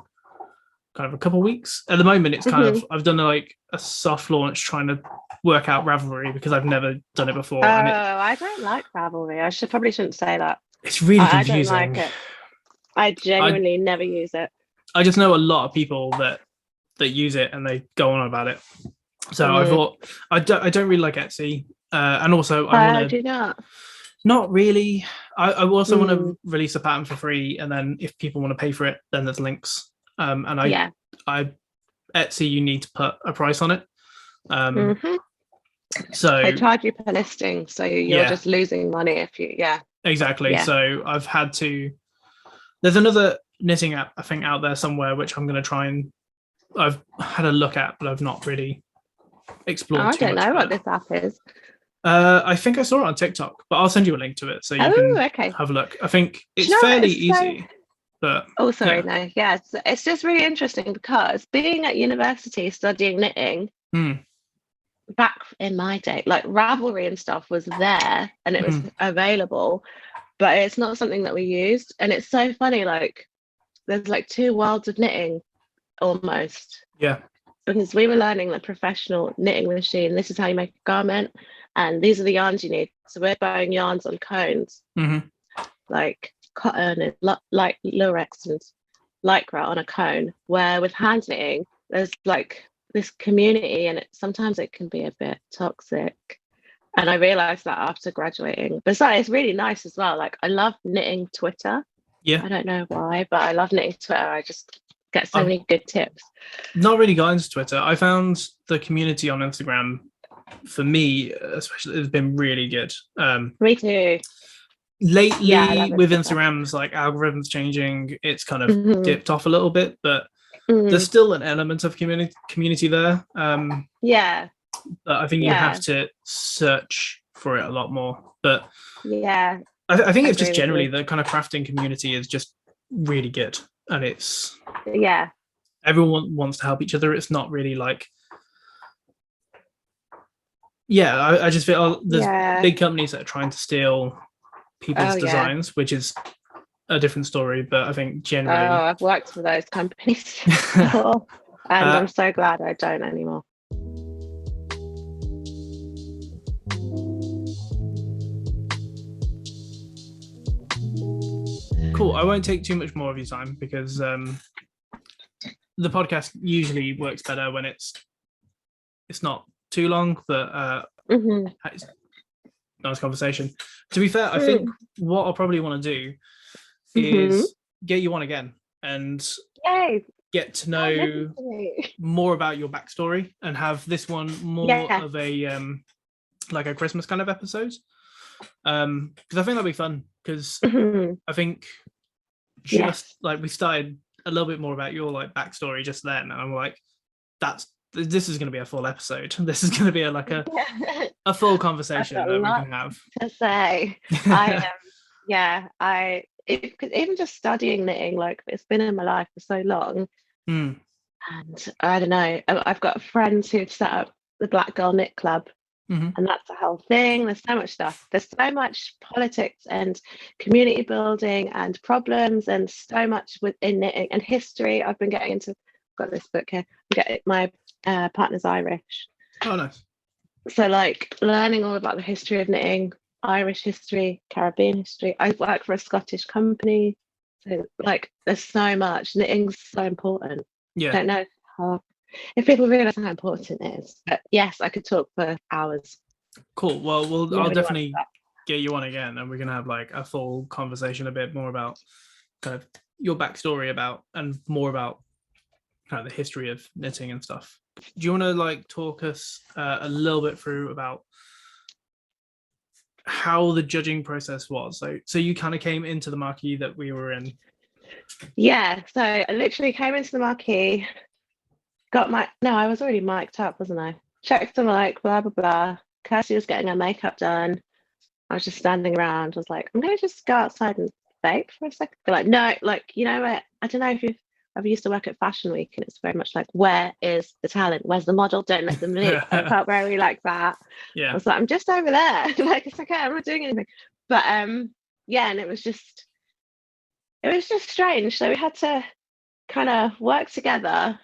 kind of a couple of weeks. At the moment, it's kind Hmm. of I've done like a soft launch trying to work out Ravelry because I've never done it Oh, before, and I don't like Ravelry. I should probably shouldn't say that. it's really I don't like confusing. it. I I genuinely never use it. I just know a lot of people that use it and they go on about it. So I Mm. thought I don't really like Etsy, and also I want I to do not. not really. I also want Mm. to release a pattern for free, and then if people want to pay for it, then there's links. And Yeah. I Etsy, you need to put a price on it. Hmm. They So charge you per listing, so you're yeah, just losing money if you. Yeah. exactly. Yeah. So I've had to. There's another knitting app I think out there somewhere which I'm going to try and I've had a look at, but I've not really Oh, explored I too don't much know what about it. this app is. I think I saw it on TikTok, but I'll send you a link to it so you Oh, can okay. have a look. I think Do it's you know what? fairly It's so. easy, but Oh, sorry. yeah. No. Yeah. It's just really interesting because being at university studying knitting Mm, back in my day, like Ravelry and stuff was there and it was mm, available, but it's not something that we used. And it's so funny. Like there's like two worlds of knitting almost. yeah. Because we were learning the professional knitting machine. This is how you make a garment, and these are the yarns you need. So we're buying yarns on cones, Mm-hmm. like cotton and like lurex and lycra on a cone. Where with hand knitting, there's like this community, and sometimes it can be a bit toxic. And I realized that after graduating. Besides, it's really nice as well. Like I love knitting Twitter. Yeah. I don't know why, but I love knitting Twitter. I just get so I've many good tips. not really got into Twitter. I found the community on Instagram, for me, especially, has been really good. Me too. Yeah, I Lately, love with Instagram. Instagram's like algorithms changing, it's kind of Hmm. dipped off a little bit, but there's Mm. still an element of community there. Yeah, But I think you have yeah, to search for it a lot more. But yeah. I think I it's just agree with generally you. the kind of crafting community is just really good, and it's Yeah. everyone wants to help each other. It's not really like yeah. I just feel there's Yeah. big companies that are trying to steal Oh, people's yeah. designs, which is a different story. But I think Oh, generally, I've worked for those companies before, and uh, I'm so glad I don't anymore. cool. I won't take too much more of your time because the podcast usually works better when it's not too long, but Hmm. it's a nice conversation. To be fair, I think Mm. what I'll probably want to do Hmm. is get you on again and Yay. get to Oh, listen know to me. more about your backstory and have this one more Yeah. of a like a Christmas kind of episode. Because I think that'll be fun because Mhm. I think just Yes. like we started a little bit more about your like backstory just then, and I'm like, this is going to be a full episode. This is going to be a full I've conversation got a that we lot can have. to say. I yeah, cause even just studying knitting, like it's been in my life for so long. Mm, And I don't know, I've got friends who've set up the Black Girl Knit Club, hmm. and that's the whole thing. There's so much stuff. There's so much politics and community building and problems and so much within knitting and history. I've been getting into, got this book here. My partner's Irish. Oh, nice. So like learning all about the history of knitting, Irish history, Caribbean history. I work for a Scottish company. So like there's so much. Knitting's so important. Yeah, Don't know how, if people realize how important it is. But yes, I could talk for hours. cool. Well, You I'll have anyone definitely get you on again, and we're gonna have like a full conversation, a bit more about kind of your backstory about and more about kind of the history of knitting and stuff. Do you want to like talk us a little bit through about how the judging process was? So you kind of came into the marquee that we were in. Yeah, so I literally came into the marquee, got my no, I was already mic'd up, wasn't I? Checked the mic, blah blah blah. Kirsty was getting her makeup done. I was just standing around. I was like, I'm gonna just go outside and vape for a second. They're like, no, like, you know what? I don't know if you've ever used to work at Fashion Week, and it's very much like, where is the talent? Where's the model? Don't let them leave. I felt very like that. I was like, I'm just over there. Like, it's okay, I'm not doing anything. But yeah, and it was just strange. So we had to kind of work together.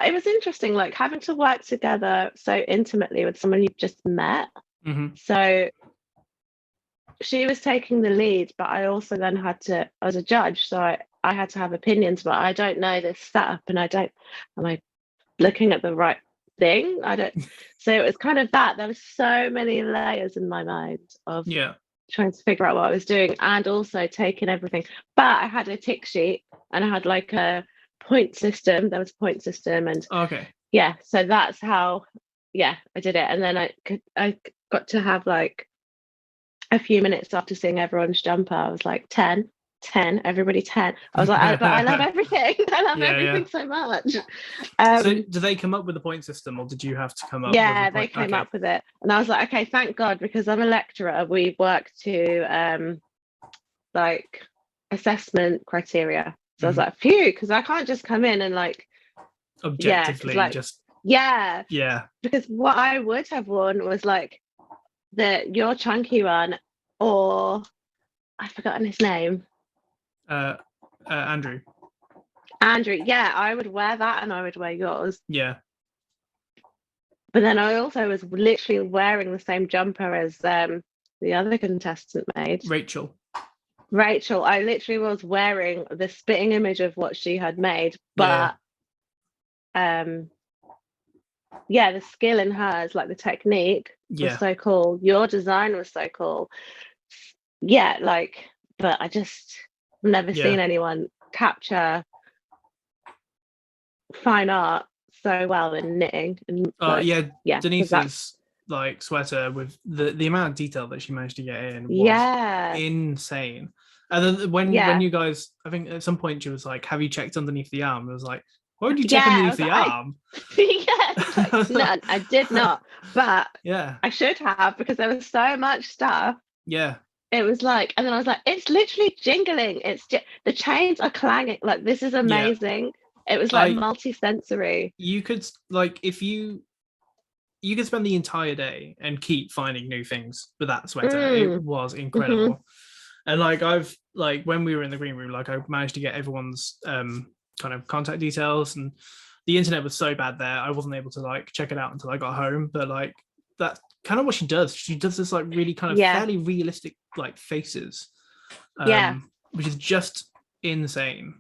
It was interesting, like having to work together so intimately with someone you've just met. So she was taking the lead, but I also then had to, as a judge, so I had to have opinions, but I don't know this setup, and am I looking at the right thing? I don't. So it was kind of that. There was so many layers in my mind of trying to figure out what I was doing, and also taking everything. But I had a tick sheet, and I had like a point system. There was a point system, and so that's how I did it. And then I got to have like a few minutes after seeing everyone's jumper. I was like 10, everybody 10. I was like, but I love everything. I love everything so much. So did they come up with the point system, or did you have to come up with a point? They came up with it, and I was like, okay, thank God, because I'm a lecturer. We work to like assessment criteria. So I was like, phew, because I can't just come in and like objectively because what I would have worn was like your chunky one, or I've forgotten his name. Andrew. Yeah, I would wear that, and I would wear yours. Yeah. But then I also was literally wearing the same jumper as the other contestant made. Rachel. I literally was wearing the spitting image of what she had made, but the skill in hers, like the technique, was so cool. Your design was so cool. But I just never seen anyone capture fine art so well in knitting. And Denise's like sweater with the amount of detail that she managed to get in was insane. And then when you guys, I think at some point she was like, have you checked underneath the arm? I was like, why would you check underneath the arm? No, I did not, but I should have, because there was so much stuff. It was like, and then I was like, it's literally jingling. The chains are clanging. Like, this is amazing. It was like multi-sensory. You could like, if you could spend the entire day and keep finding new things with that sweater. It was incredible. And like, I've like, when we were in the green room, like I managed to get everyone's kind of contact details, and the internet was so bad there, I wasn't able to like check it out until I got home. But like, that's kind of what she does. She does this like really kind of fairly realistic like faces, which is just insane.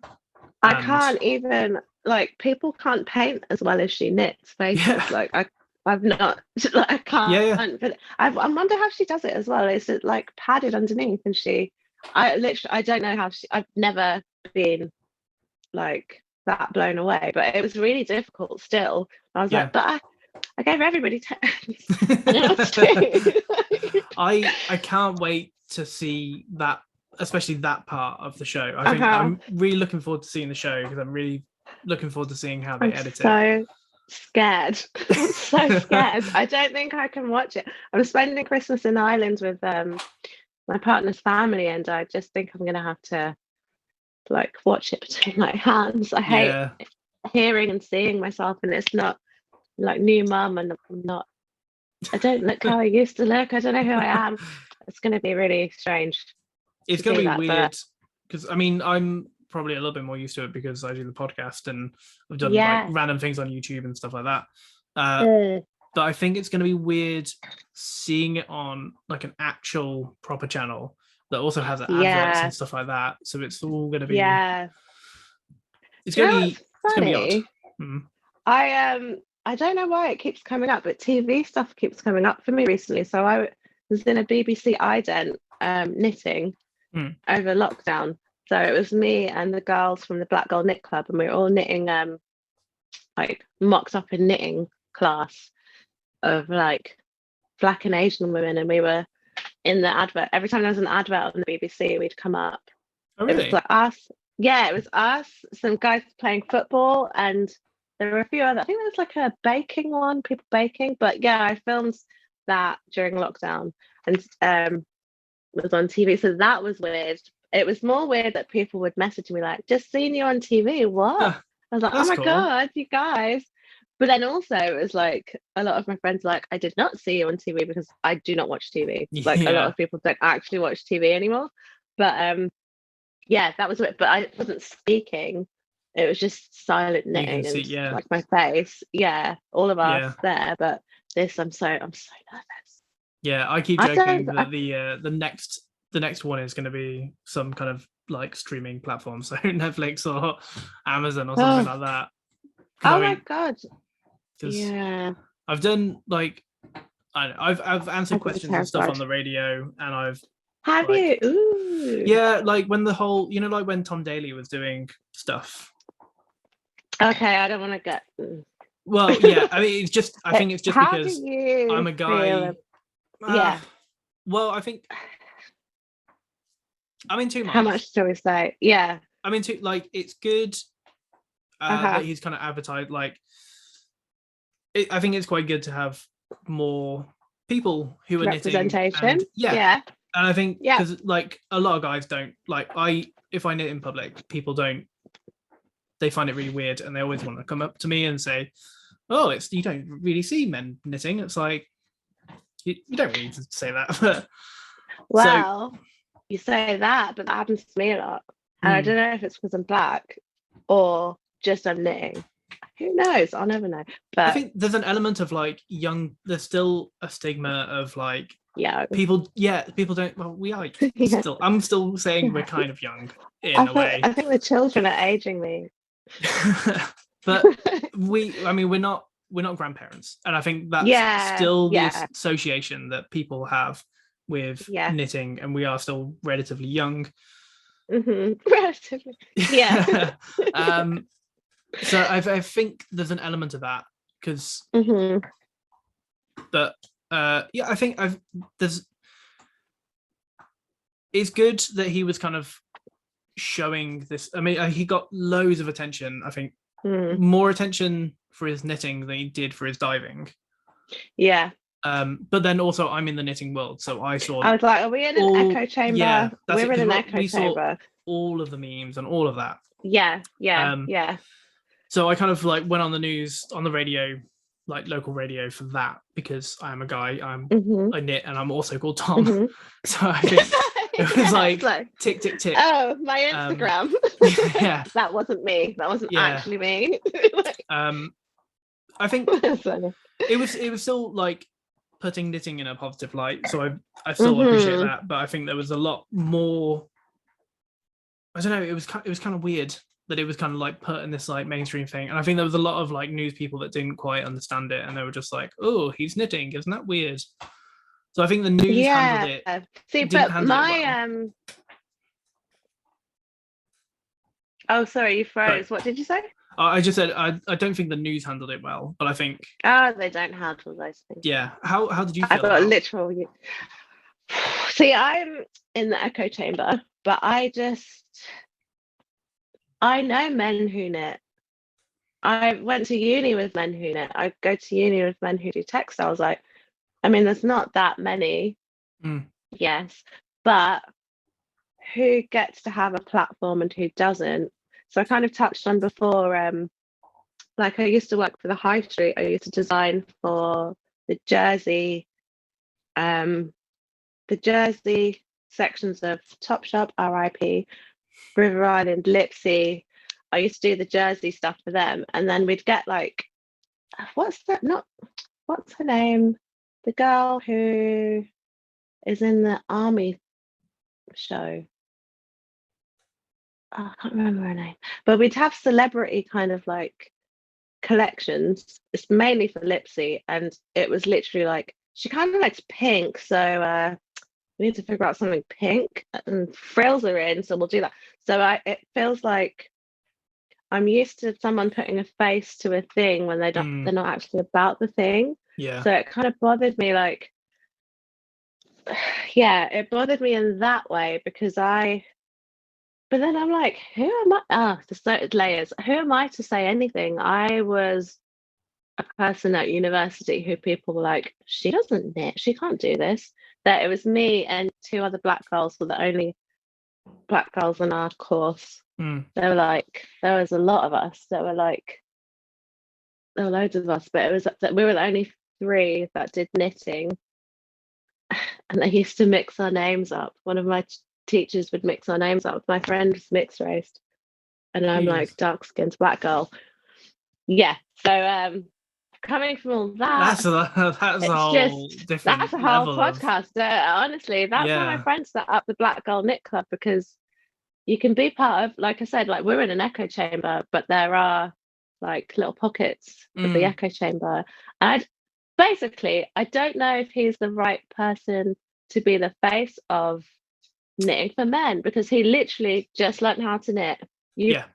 I can't even, like, people can't paint as well as she knits faces. Like I've not, like, I can't. But I wonder how she does it as well. Is it like padded underneath? And I don't know how I've never been like that blown away, but it was really difficult still. I was like, but I gave everybody 10. I can't wait to see that, especially that part of the show. I think I'm really looking forward to seeing the show, because I'm really looking forward to seeing how they edit it. Scared. I'm so scared. I don't think I can watch it. I'm spending Christmas in Ireland with my partner's family, and I just think I'm gonna have to like watch it between my hands. I hate hearing and seeing myself, and it's not like new mum, and I don't look how I used to look. I don't know who I am. It's gonna be really strange. It's gonna be weird, because I mean, I'm probably a little bit more used to it because I do the podcast and I've done like random things on YouTube and stuff like that. But I think it's going to be weird seeing it on like an actual proper channel that also has adverts and stuff like that. So it's all going to be it's going to be odd. I don't know why it keeps coming up, but TV stuff keeps coming up for me recently. So I was in a BBC ident knitting over lockdown. So it was me and the girls from the Black Girl Knit Club, and we were all knitting, like mocked up in knitting class of like Black and Asian women, and we were in the advert. Every time there was an advert on the BBC, we'd come up. Oh, really? It was like us. Yeah, it was us, some guys playing football, and there were a few other. I think there was like a baking one, people baking. But yeah, I filmed that during lockdown, and was on TV. So that was weird. It was more weird that people would message me like, "Just seen you on TV." What? I was like, "Oh That's my cool. God, you guys!" But then also it was like a lot of my friends were like, "I did not see you on TV because I do not watch TV." Like a lot Yeah. of people don't actually watch TV anymore. But yeah, that was it. But I wasn't speaking. It was just silent You can knitting see, and yeah. like my face. Yeah, all of us Yeah. there. But this, I'm so nervous. Yeah, I keep I joking don't. that the next one is going to be some kind of like streaming platform, so Netflix or Amazon or something like that. Because Oh I my mean, God. because Yeah. I've done like I've answered I've been questions and stuff on terrified. the radio, and I've Have like you? Ooh. yeah, like when the whole like when Tom Daly was doing stuff. Okay, I don't want to get. Well, yeah, I mean it's just I Okay, think it's just how do because you I'm a feel? guy. Yeah. Well, I think I'm in two How minds. much do we say? Yeah. I'm into like it's good Uh-huh. that he's kind of advertised like I think it's quite good to have more people who are knitting and Representation. yeah, Yeah. and I think Yeah. because like a lot of guys don't like if I knit in public, people don't, they find it really weird and they always want to come up to me and say, oh, it's you don't really see men knitting. It's like you don't really need to say that. But so Well, you say that, but that happens to me a lot. And I don't know if it's because I'm black or just I'm knitting. Who knows? I'll never know. I But think there's an element of like there's still a stigma of like yeah. people don't, well, we are Yeah. still, I'm still saying we're kind of young I in a think way. I think the children are aging me. But I mean we're not grandparents, and I think that's Yeah. still the Yeah. association that people have with Yeah. knitting, and we are still relatively young. Relatively. Yeah. So I think there's an element of that because but yeah, I think it's good that he was kind of showing this. I mean, he got loads of attention. I think more attention for his knitting than he did for his diving. Yeah. But then also I'm in the knitting world, so I saw. I was like, are we in an echo chamber? Yeah, that's We're it. in an Because echo we saw chamber. all of the memes and all of that. Yeah. Yeah. Yeah. So I kind of like went on the news, on the radio, like local radio for that, because I'm a guy, I knit, and I'm also called Tom. So I think it was like tick, tick, tick. Oh, my Instagram. Yeah. That wasn't me. That wasn't actually me. I think it was still like putting knitting in a positive light. So I still appreciate that. But I think there was a lot more. I don't know. It was kind of weird that it was kind of like put in this like mainstream thing, and I think there was a lot of like news people that didn't quite understand it, and they were just like, "Oh, he's knitting, isn't that weird?" So I think the news handled it. See, but my well. Oh, sorry, you froze. What did you say? I just said I don't think the news handled it well, but I think they don't handle those things. Yeah. How did you feel? I got literal. See, I'm in the echo chamber, but I know men who knit. I went to uni with men who knit. I go to uni with men who do textiles. I mean, there's not that many, yes, but who gets to have a platform and who doesn't? So I kind of touched on before, like I used to work for the high street. I used to design for the Jersey sections of Topshop, RIP, River Island, Lipsy. I used to do the Jersey stuff for them, and then we'd get like, what's her name? The girl who is in the army show. Oh, I can't remember her name. But we'd have celebrity kind of like collections. It's mainly for Lipsy, and it was literally like she kind of likes pink, so we need to figure out something pink, and frills are in, so we'll do that. So it feels like I'm used to someone putting a face to a thing when they're not actually about the thing. Yeah. So it kind of bothered me, like, yeah, it bothered me in that way because but then I'm like, who am I? The layers. Who am I to say anything? I was a person at university who people were like, she doesn't knit, she can't do this. That it was me and two other black girls were the only black girls in our course. Mm. They were like, there was a lot of us. There were loads of us, but it was that we were the only three that did knitting. And they used to mix our names up. One of my teachers would mix our names up. My friend was mixed race, and I'm like Jeez. dark skinned black girl. Yeah. So coming from all that, That's a it's whole just that's different a whole level of, podcast. Honestly, that's why my yeah. friend set up the Black Girl Knit Club, because you can be part of, like I said, like we're in an echo chamber, but there are like little pockets of the Mm. echo chamber. And basically, I don't know if he's the right person to be the face of knitting for men, because he literally just learned how to knit. Yeah.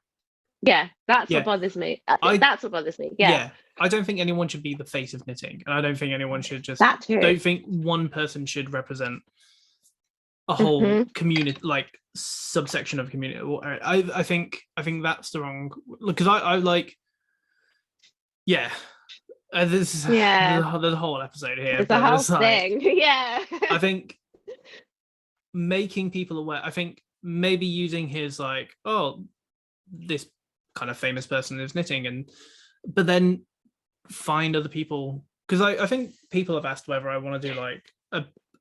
Yeah, that's what Yeah. bothers me. I That's what bothers me. Yeah, yeah. I don't think anyone should be the face of knitting, and I don't think anyone should just that too. don't think one person should represent a whole Hmm. community, like subsection of community. I think that's the wrong, because I like, yeah. This is Yeah, there's a whole episode here, it's a but whole it's like, thing. Yeah. I think making people aware. I think maybe using his like, oh, this kind of famous person is knitting, and but then find other people, because I think people have asked whether I want to do like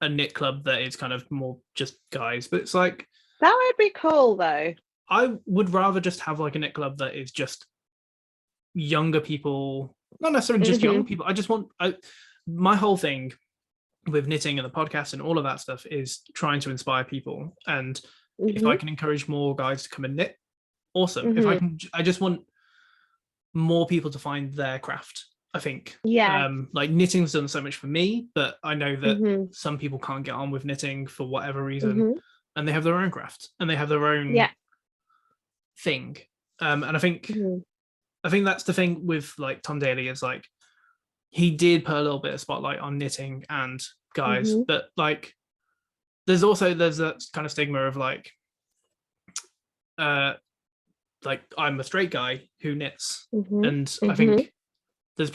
a knit club that is kind of more just guys, but it's like, That would be cool though. I would rather just have like a knit club that is just younger people, not necessarily just young Hmm. people. I just want my whole thing with knitting and the podcast and all of that stuff is trying to inspire people. And if I Hmm. can encourage more guys to come and knit, awesome. If I Hmm. can, I just want more people to find their craft. I think Yeah. like knitting's done so much for me, but I know that Hmm. some people can't get on with knitting for whatever reason, Hmm. and they have their own craft and they have their own Yeah. thing. And I think that's the thing with like Tom Daly, is like he did put a little bit of spotlight on knitting and guys, Hmm. but like there's that kind of stigma of uh like I'm a straight guy who knits, Hmm. and I Hmm. think I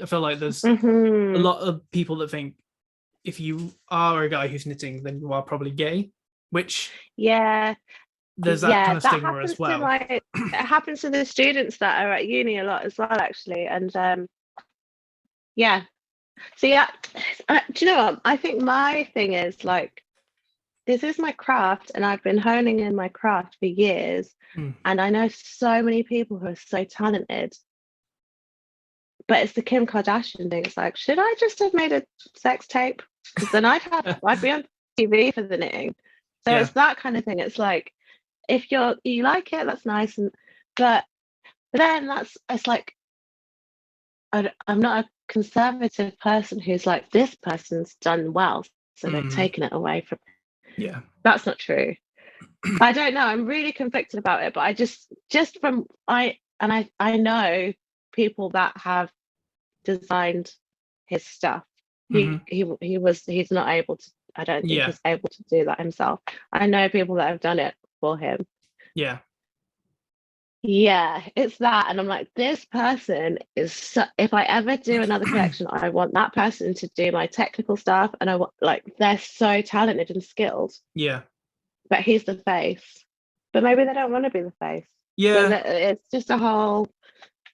feel like there's a Hmm. lot of people that think if you are a guy who's knitting, then you are probably gay, which Yeah. there's that Yeah, kind of that stigma as happens to well. it happens to the students that are at uni a lot as well, actually. And yeah. So yeah, do you know what? I think my thing is like, this is my craft, and I've been honing in my craft for years. Mm. And I know so many people who are so talented, but it's the Kim Kardashian thing. It's like, should I just have made a sex tape? Because then I'd be on TV for the knitting. So Yeah. it's that kind of thing. It's like, if you like it, that's nice, and but then it's like, I'm not a conservative person who's like, this person's done well, so they're Mm. taking it away from. Yeah. That's not true. I don't know. I'm really conflicted about it, but I just from I know people that have designed his stuff. Mhm. He's not able to. I don't think Yeah. he's able to do that himself. I know people that have done it for him. Yeah. Yeah, it's that, and I'm like, this person is. If I ever do another collection, I want that person to do my technical stuff, and I want, like, they're so talented and skilled, Yeah. but he's the face. But maybe they don't want to be the face. So Yeah. it's just a whole,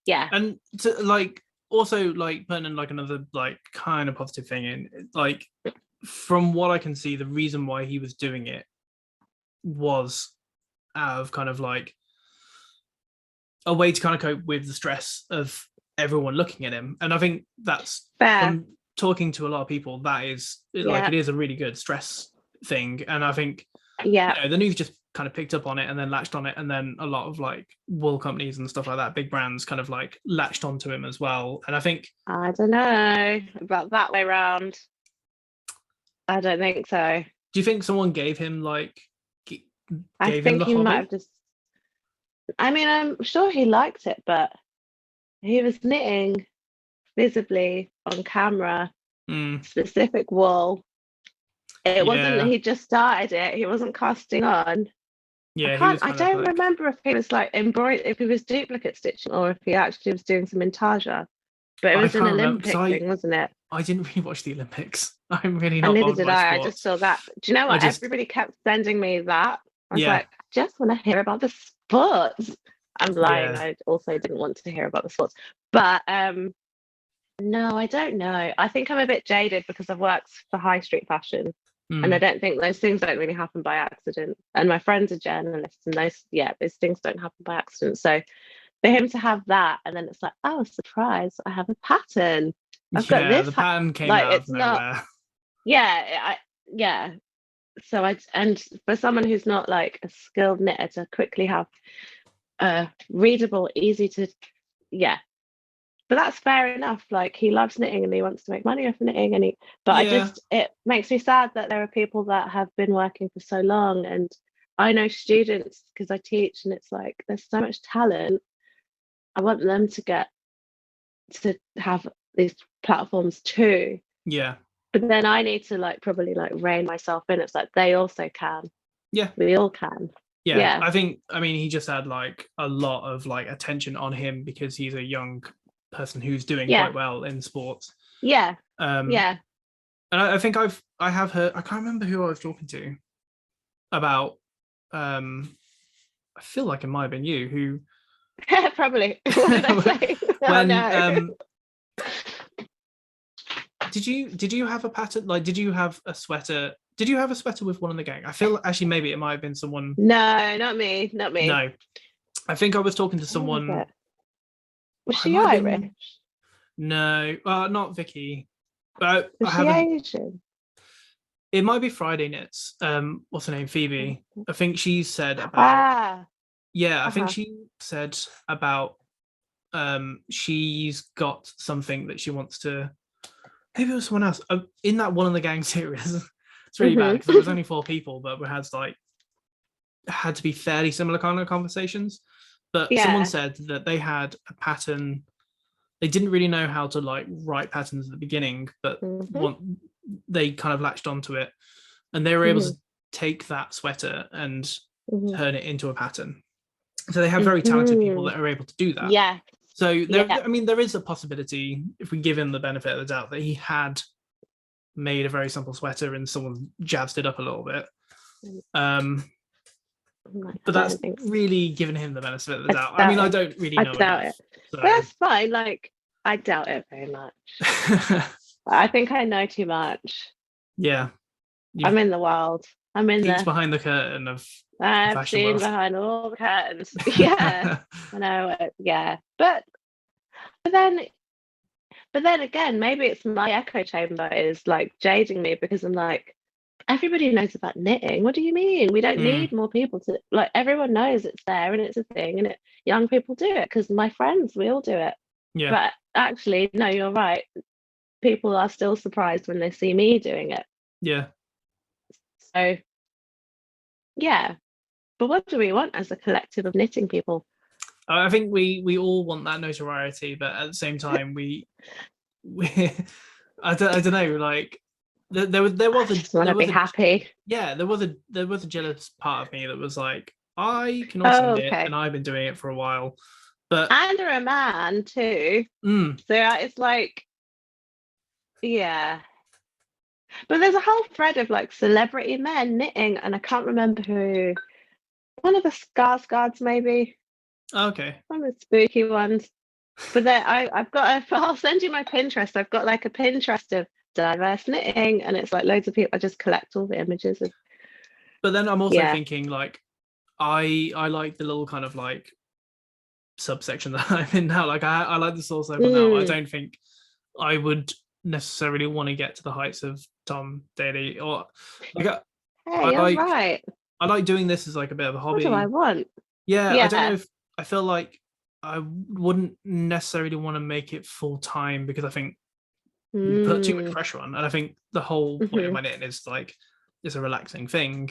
yeah. And to like also like putting in like another like kind of positive thing in, like from what I can see, the reason why he was doing it was out of kind of like a way to kind of cope with the stress of everyone looking at him. And I think that's, Fair. from talking to a lot of people, that is like, Yeah. it is a really good stress thing. And I think, Yeah. you know, the news just kind of picked up on it and then latched on it. And then a lot of like wool companies and stuff like that, big brands kind of like latched onto him as well. And I think, I don't know about that way round. I don't think so. do you think someone gave him like, I gave him think the he might hobby? have just. I mean, I'm sure he liked it, but he was knitting visibly on camera, Mm, specific wool. It wasn't that yeah. he just started it. He wasn't casting on. Yeah, he was I kind of don't like, remember if he was like if he was duplicate stitching or if he actually was doing some intarsia. But it I was an can't remember because Olympic thing, wasn't it? I didn't really watch the Olympics. I'm really And not neither bothered did by I. I just sports. saw that. Do you know I what? just Everybody kept sending me that. I was yeah like, I just want to hear about the sports. I'm lying. yeah I also didn't want to hear about the sports. But no, I don't know. I think I'm a bit jaded because I've worked for high street fashion. And I mm, don't think those things don't really happen by accident. And my friends are journalists, and those things don't happen by accident. So for him to have that, and then it's like, oh, surprise, I have a pattern. I've got yeah. this. The pattern came Like, out of it's not, nowhere. yeah, yeah. So and for someone who's not like a skilled knitter to quickly have readable, easy to, yeah. But that's fair enough. Like, he loves knitting and he wants to make money off knitting, but Yeah it makes me sad that there are people that have been working for so long, and I know students because I teach, and it's like there's so much talent. I want them to have these platforms too. yeah But then I need to like probably like rein myself in. It's like they also can. yeah We all can. yeah. Yeah. I mean, he just had like a lot of like attention on him because he's a young person who's doing Yeah. quite well in sports. Yeah. Um, Yeah. and I think I have heard. I can't remember who I was talking to about. I feel like it might have been you who Probably. What did I say? Oh when no. did you have a pattern, like did you have a sweater, did you have a sweater with one in the gang? I feel actually maybe it might have been someone. No, not me. Not me. No, I think I was talking to Who was someone. it? Was I she might have Irish? been. No, not Vicky, but Was I she haven't. Asian? It might be Friday Knits. What's her name? Phoebe. I think she said about. Ah. Yeah, I think Uh-huh. she said about she's got something that she wants to. Maybe it was someone else in that One in the Gang series. It's really bad because there was only 4 people, but we had to be fairly similar kind of conversations. But someone Yeah. said that they had a pattern. They didn't really know how to like write patterns at the beginning, but Hmm. they kind of latched onto it, and they were able Hmm. to take that sweater and Hmm. turn it into a pattern. So they have very talented people Hmm. that are able to do that. Yeah. So there, Yeah. I mean, there is a possibility if we give him the benefit of the doubt that he had made a very simple sweater and someone jazzed it up a little bit. Like, But I that's don't think so. really giving him the benefit of the I doubt. I mean, doubt I it. don't really I know doubt enough. it. So But that's fine. Like, I doubt it very much. I think I know too much. yeah, I'm you've in the world. I'm in peeked the behind the curtain of the I've fashion seen world. behind all the curtains. Yeah. I know it. Yeah. But then again, maybe it's my echo chamber is like jading me because I'm like, everybody knows about knitting. What do you mean? We don't Mm, need more people to like everyone knows it's there and it's a thing and young people do it because my friends, we all do it. yeah, But actually, no, you're right. People are still surprised when they see me doing it. yeah. So yeah. But what do we want as a collective of knitting people? I think we all want that notoriety, but at the same time, we I don't know. Like there I was a just want to be happy. yeah, there was a jealous part of me that was like, I can also Oh, knit, okay. and I've been doing it for a while, but And you're a man too. mm, So it's like, yeah. But there's a whole thread of like celebrity men knitting, and I can't remember who. One of the Skarsgårds, maybe. okay. One of the spooky ones. But there, I've got a. I'll send you my Pinterest. I've got like a Pinterest of diverse knitting, and it's like loads of people. I just collect all the images of. But then I'm also Yeah. thinking like, I like the little kind of like subsection that I'm in now. Like I like the soul circle now. I Mm. don't think I would necessarily want to get to the heights of Tom Daly or like Hey, I you're like right. I like doing this as like a bit of a What do I hobby. want? Yeah, I don't know Yeah. if I feel like I wouldn't necessarily want to make it full time because I think you put too much Mm. pressure on, and I think the whole point of Hmm. my knitting is like it's a relaxing thing.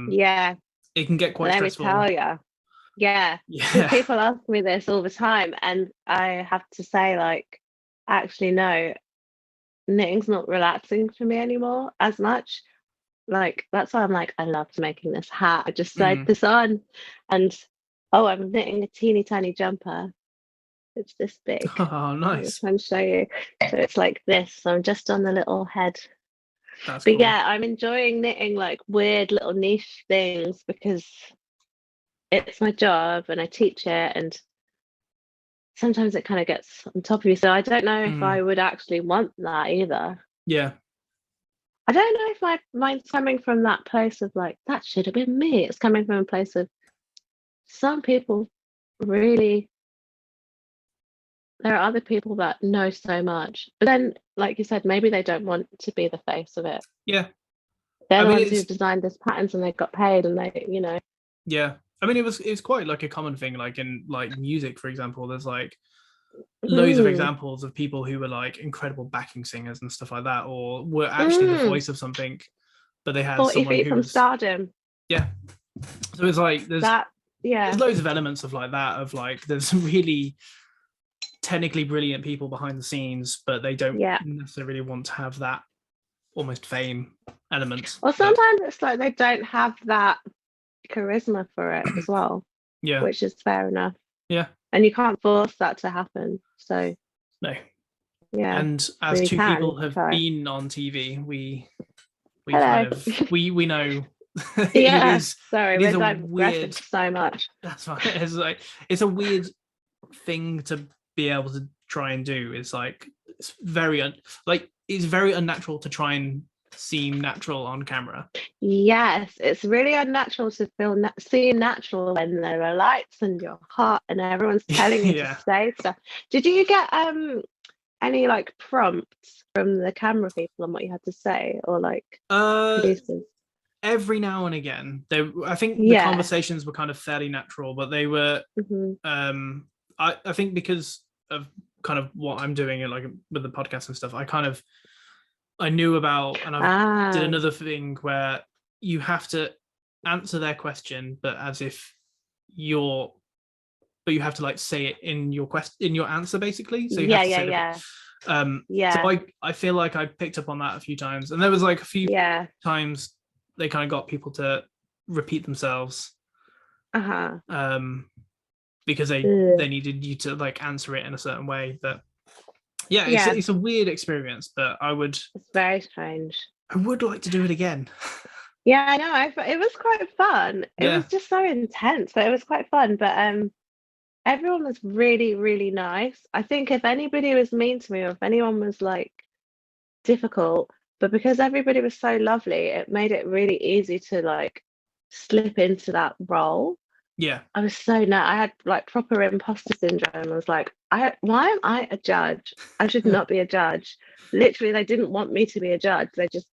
Yeah. It can get quite Let me stressful. tell you. Yeah, because Yeah. people ask me this all the time, and I have to say, like, actually, no, knitting's not relaxing for me anymore as much. Like, that's why I'm like, I loved making this hat. I just sewed Mm, this on, and oh, I'm knitting a teeny tiny jumper. It's this big. Oh, I'm nice. trying to show you. So it's like this. So I'm just on the little head. That's But cool. yeah, I'm enjoying knitting like weird little niche things because it's my job and I teach it, and sometimes it kind of gets on top of you. So I don't know if I would actually want that either. Yeah. I don't know if my mind's coming from that place of like, that should have been me. It's coming from a place of some people really, there are other people that know so much. But then, like you said, maybe they don't want to be the face of it. Yeah. They're I the mean, ones who designed this patterns and they got paid and they. yeah. I mean, it's quite like a common thing, like in like music, for example. There's like loads of Mm, examples of people who were like incredible backing singers and stuff like that, or were actually the mm. voice of something, but they had 40 someone feet who from was, stardom. yeah. So it's like there's That, yeah, loads of elements of like that, of like there's some really technically brilliant people behind the scenes, but they don't yeah. necessarily want to have that almost fame element. Or But sometimes it's like they don't have that charisma for it as well, yeah, which is fair enough. yeah, And you can't force that to happen. So, no. yeah, And but as you two can people have try. been on TV, we kind Hello. of we know Yeah, sorry, it we're is a digressing weird, so much. that's fine. It's like it's a weird thing to be able to try and do. It's like it's very like it's very unnatural to try and seem natural on camera. Yes, it's really unnatural to seem natural when there are lights and you're hot and everyone's telling you to Yeah. say stuff. Did you get any like prompts from the camera people on what you had to say, or like Uh producers? every now and again. I think the Yeah. conversations were kind of fairly natural, but they were Hmm. I think because of kind of what I'm doing like with the podcast and stuff, I knew about, and I've did Ah, another thing where you have to answer their question, but as if you're, but you have to like say it in your in your answer basically. So you have yeah, to yeah, say yeah, so yeah, I feel like I picked up on that a few times, and there was like a few yeah. times they kind of got people to repeat themselves Uh-huh. um because Ugh. they needed you to like answer it in a certain way. But yeah, Yeah, it's a weird experience, but it's very strange. I would like to do it again. Yeah, I know. It was quite fun. It Yeah, was just so intense, but it was quite fun. But everyone was really, really nice. I think if anybody was mean to me or if anyone was like difficult, but because everybody was so lovely, it made it really easy to like slip into that role. yeah. I was I had like proper imposter syndrome. I was like, why am I a judge? I should not be a judge. Literally, they didn't want me to be a judge. They just,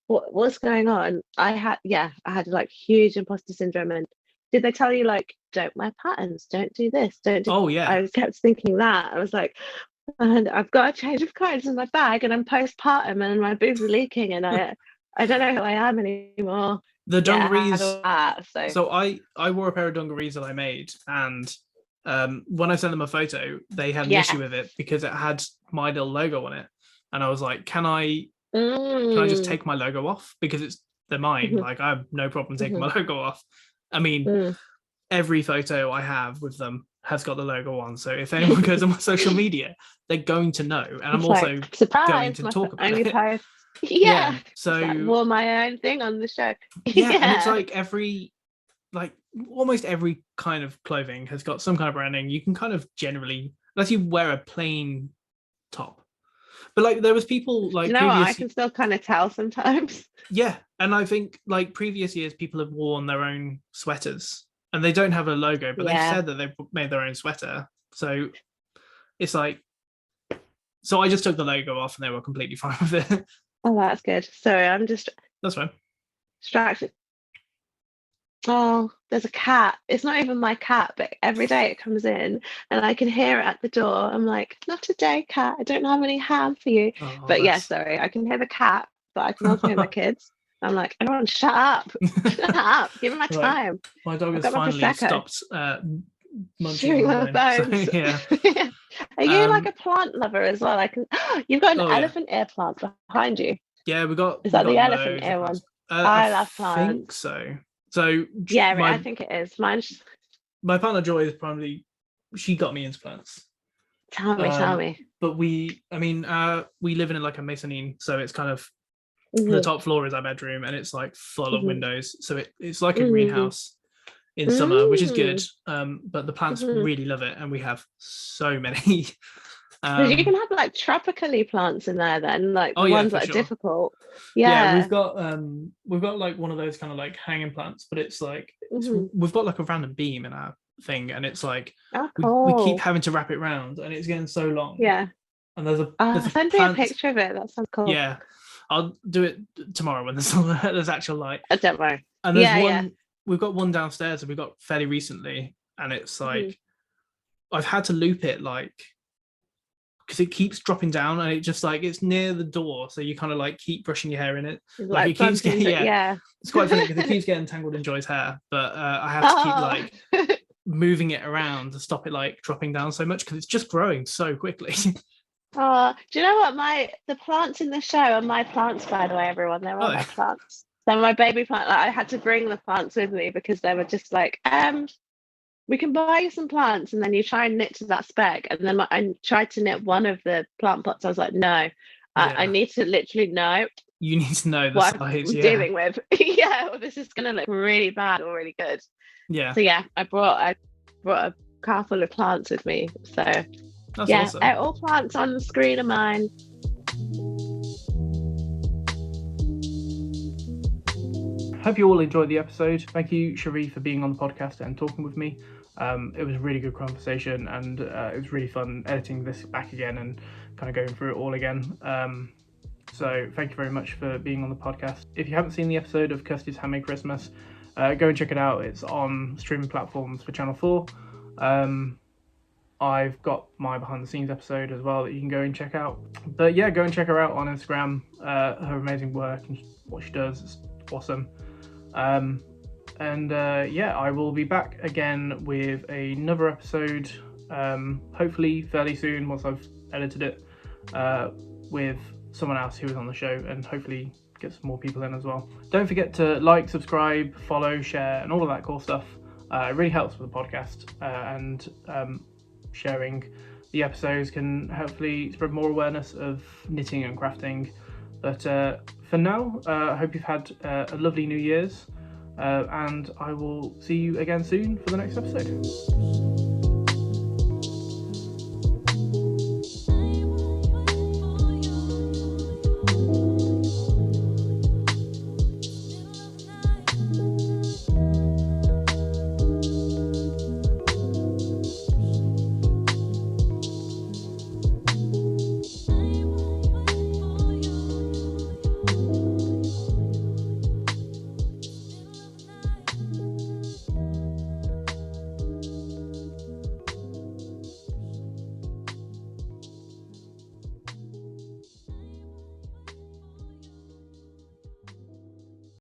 what's going on? I had like huge imposter syndrome. And did they tell you like, don't wear patterns, don't do this, don't do? Oh yeah. I kept thinking that. I was like, and I've got a change of clothes in my bag, and I'm postpartum, and my boobs are leaking, and I don't know who I am anymore. The Yeah, I had dungarees. all that. So So I wore a pair of dungarees that I made, and when I sent them a photo, they had an yeah. issue with it because it had my little logo on it, and I was like, can I just Mm. take my logo off because they're mine? Mhm, Like I have no problem taking mhm, my logo off. I mean, mm. every photo I have with them has got the logo on. So if anyone goes on my social media, they're going to know. And I'm It's like also going surprise, to my talk about only it. post. Yeah. Yeah, it's like So wore my own thing on the show. yeah, and it's Yeah, like like almost every kind of clothing has got some kind of branding. You can kind of generally, unless you wear a plain top. But like there was people do you like know what? I previous, can still kind of tell sometimes. yeah, and I think like previous years people have worn their own sweaters and they don't have a logo, but they've Yeah. said that they've made their own sweater. So it's like, so I just took the logo off and they were completely fine with it. Oh, that's good. Sorry, I'm just That's fine. distracted. Oh, there's a cat. It's not even my cat, but every day it comes in and I can hear it at the door. I'm like, not today, cat. I don't have any ham for you. Oh, But yeah, that's sorry, I can hear the cat, but I can also hear my kids. I'm like, everyone, shut up. Shut up. Give me my right. time. My dog I've has got my finally Prosecco. stopped munching on Chewing my my bone. So bones. yeah. Are you like a plant lover as well? I can. You've got an Oh yeah. elephant ear plant behind you. Yeah, Is we that got the elephant loads of ear one? plants. I I love think plants. so. So Yeah, I my think it is. Mine's my partner Joy is probably, she got me into plants. Tell me. But we live in like a mezzanine, so it's kind of Mm-hmm. the top floor is our bedroom, and it's like full of windows, so it's like a Mm-hmm. greenhouse in summer, which is good. Mm-hmm. But the plants really love it, and we have so many. So you can have like tropically plants in there then, like the ones that are difficult. Yeah, Yeah. we've got like one of those kind of like hanging plants, but it's like we've got like a random beam in our thing, and it's like we keep having to wrap it round, and it's getting so long. Yeah. And there's a send me a picture of it. That sounds cool. Yeah, I'll do it tomorrow when there's actual light. Don't worry. And there's one. We've got one downstairs that we got fairly recently, and it's like I've had to loop it like because it keeps dropping down, and it just like it's near the door, so you kind of like keep brushing your hair in it. Like it keeps getting It's quite funny because it keeps getting tangled in Joy's hair, but I have to keep like moving it around to stop it like dropping down so much because it's just growing so quickly. Oh, do you know what? The plants in the show are my plants, by the way, everyone. They're all my plants. They're my baby plant. Like, I had to bring the plants with me because they were just like, we can buy you some plants, and then you try and knit to that spec. And then I tried to knit one of the plant pots. I was like, no, I need to literally know. You need to know the size. I'm dealing with. Well, this is gonna look really bad or really good. Yeah. So I brought a car full of plants with me. So that's awesome. All plants on the screen are mine. Hope you all enjoyed the episode. Thank you, Sheree, for being on the podcast and talking with me. It was a really good conversation, and it was really fun editing this back again and kind of going through it all again. So thank you very much for being on the podcast. If you haven't seen the episode of Kirsty's Handmade Christmas, go and check it out. It's on streaming platforms for Channel 4. I've got my behind the scenes episode as well that you can go and check out. But yeah, go and check her out on Instagram. Her amazing work and what she does is awesome. I will be back again with another episode, hopefully fairly soon once I've edited it, with someone else who was on the show, and hopefully get some more people in as well. Don't forget to like, subscribe, follow, share, and all of that cool stuff. It really helps with the podcast, and sharing the episodes can hopefully spread more awareness of knitting and crafting. But for now, I hope you've had a lovely New Year's, and I will see you again soon for the next episode.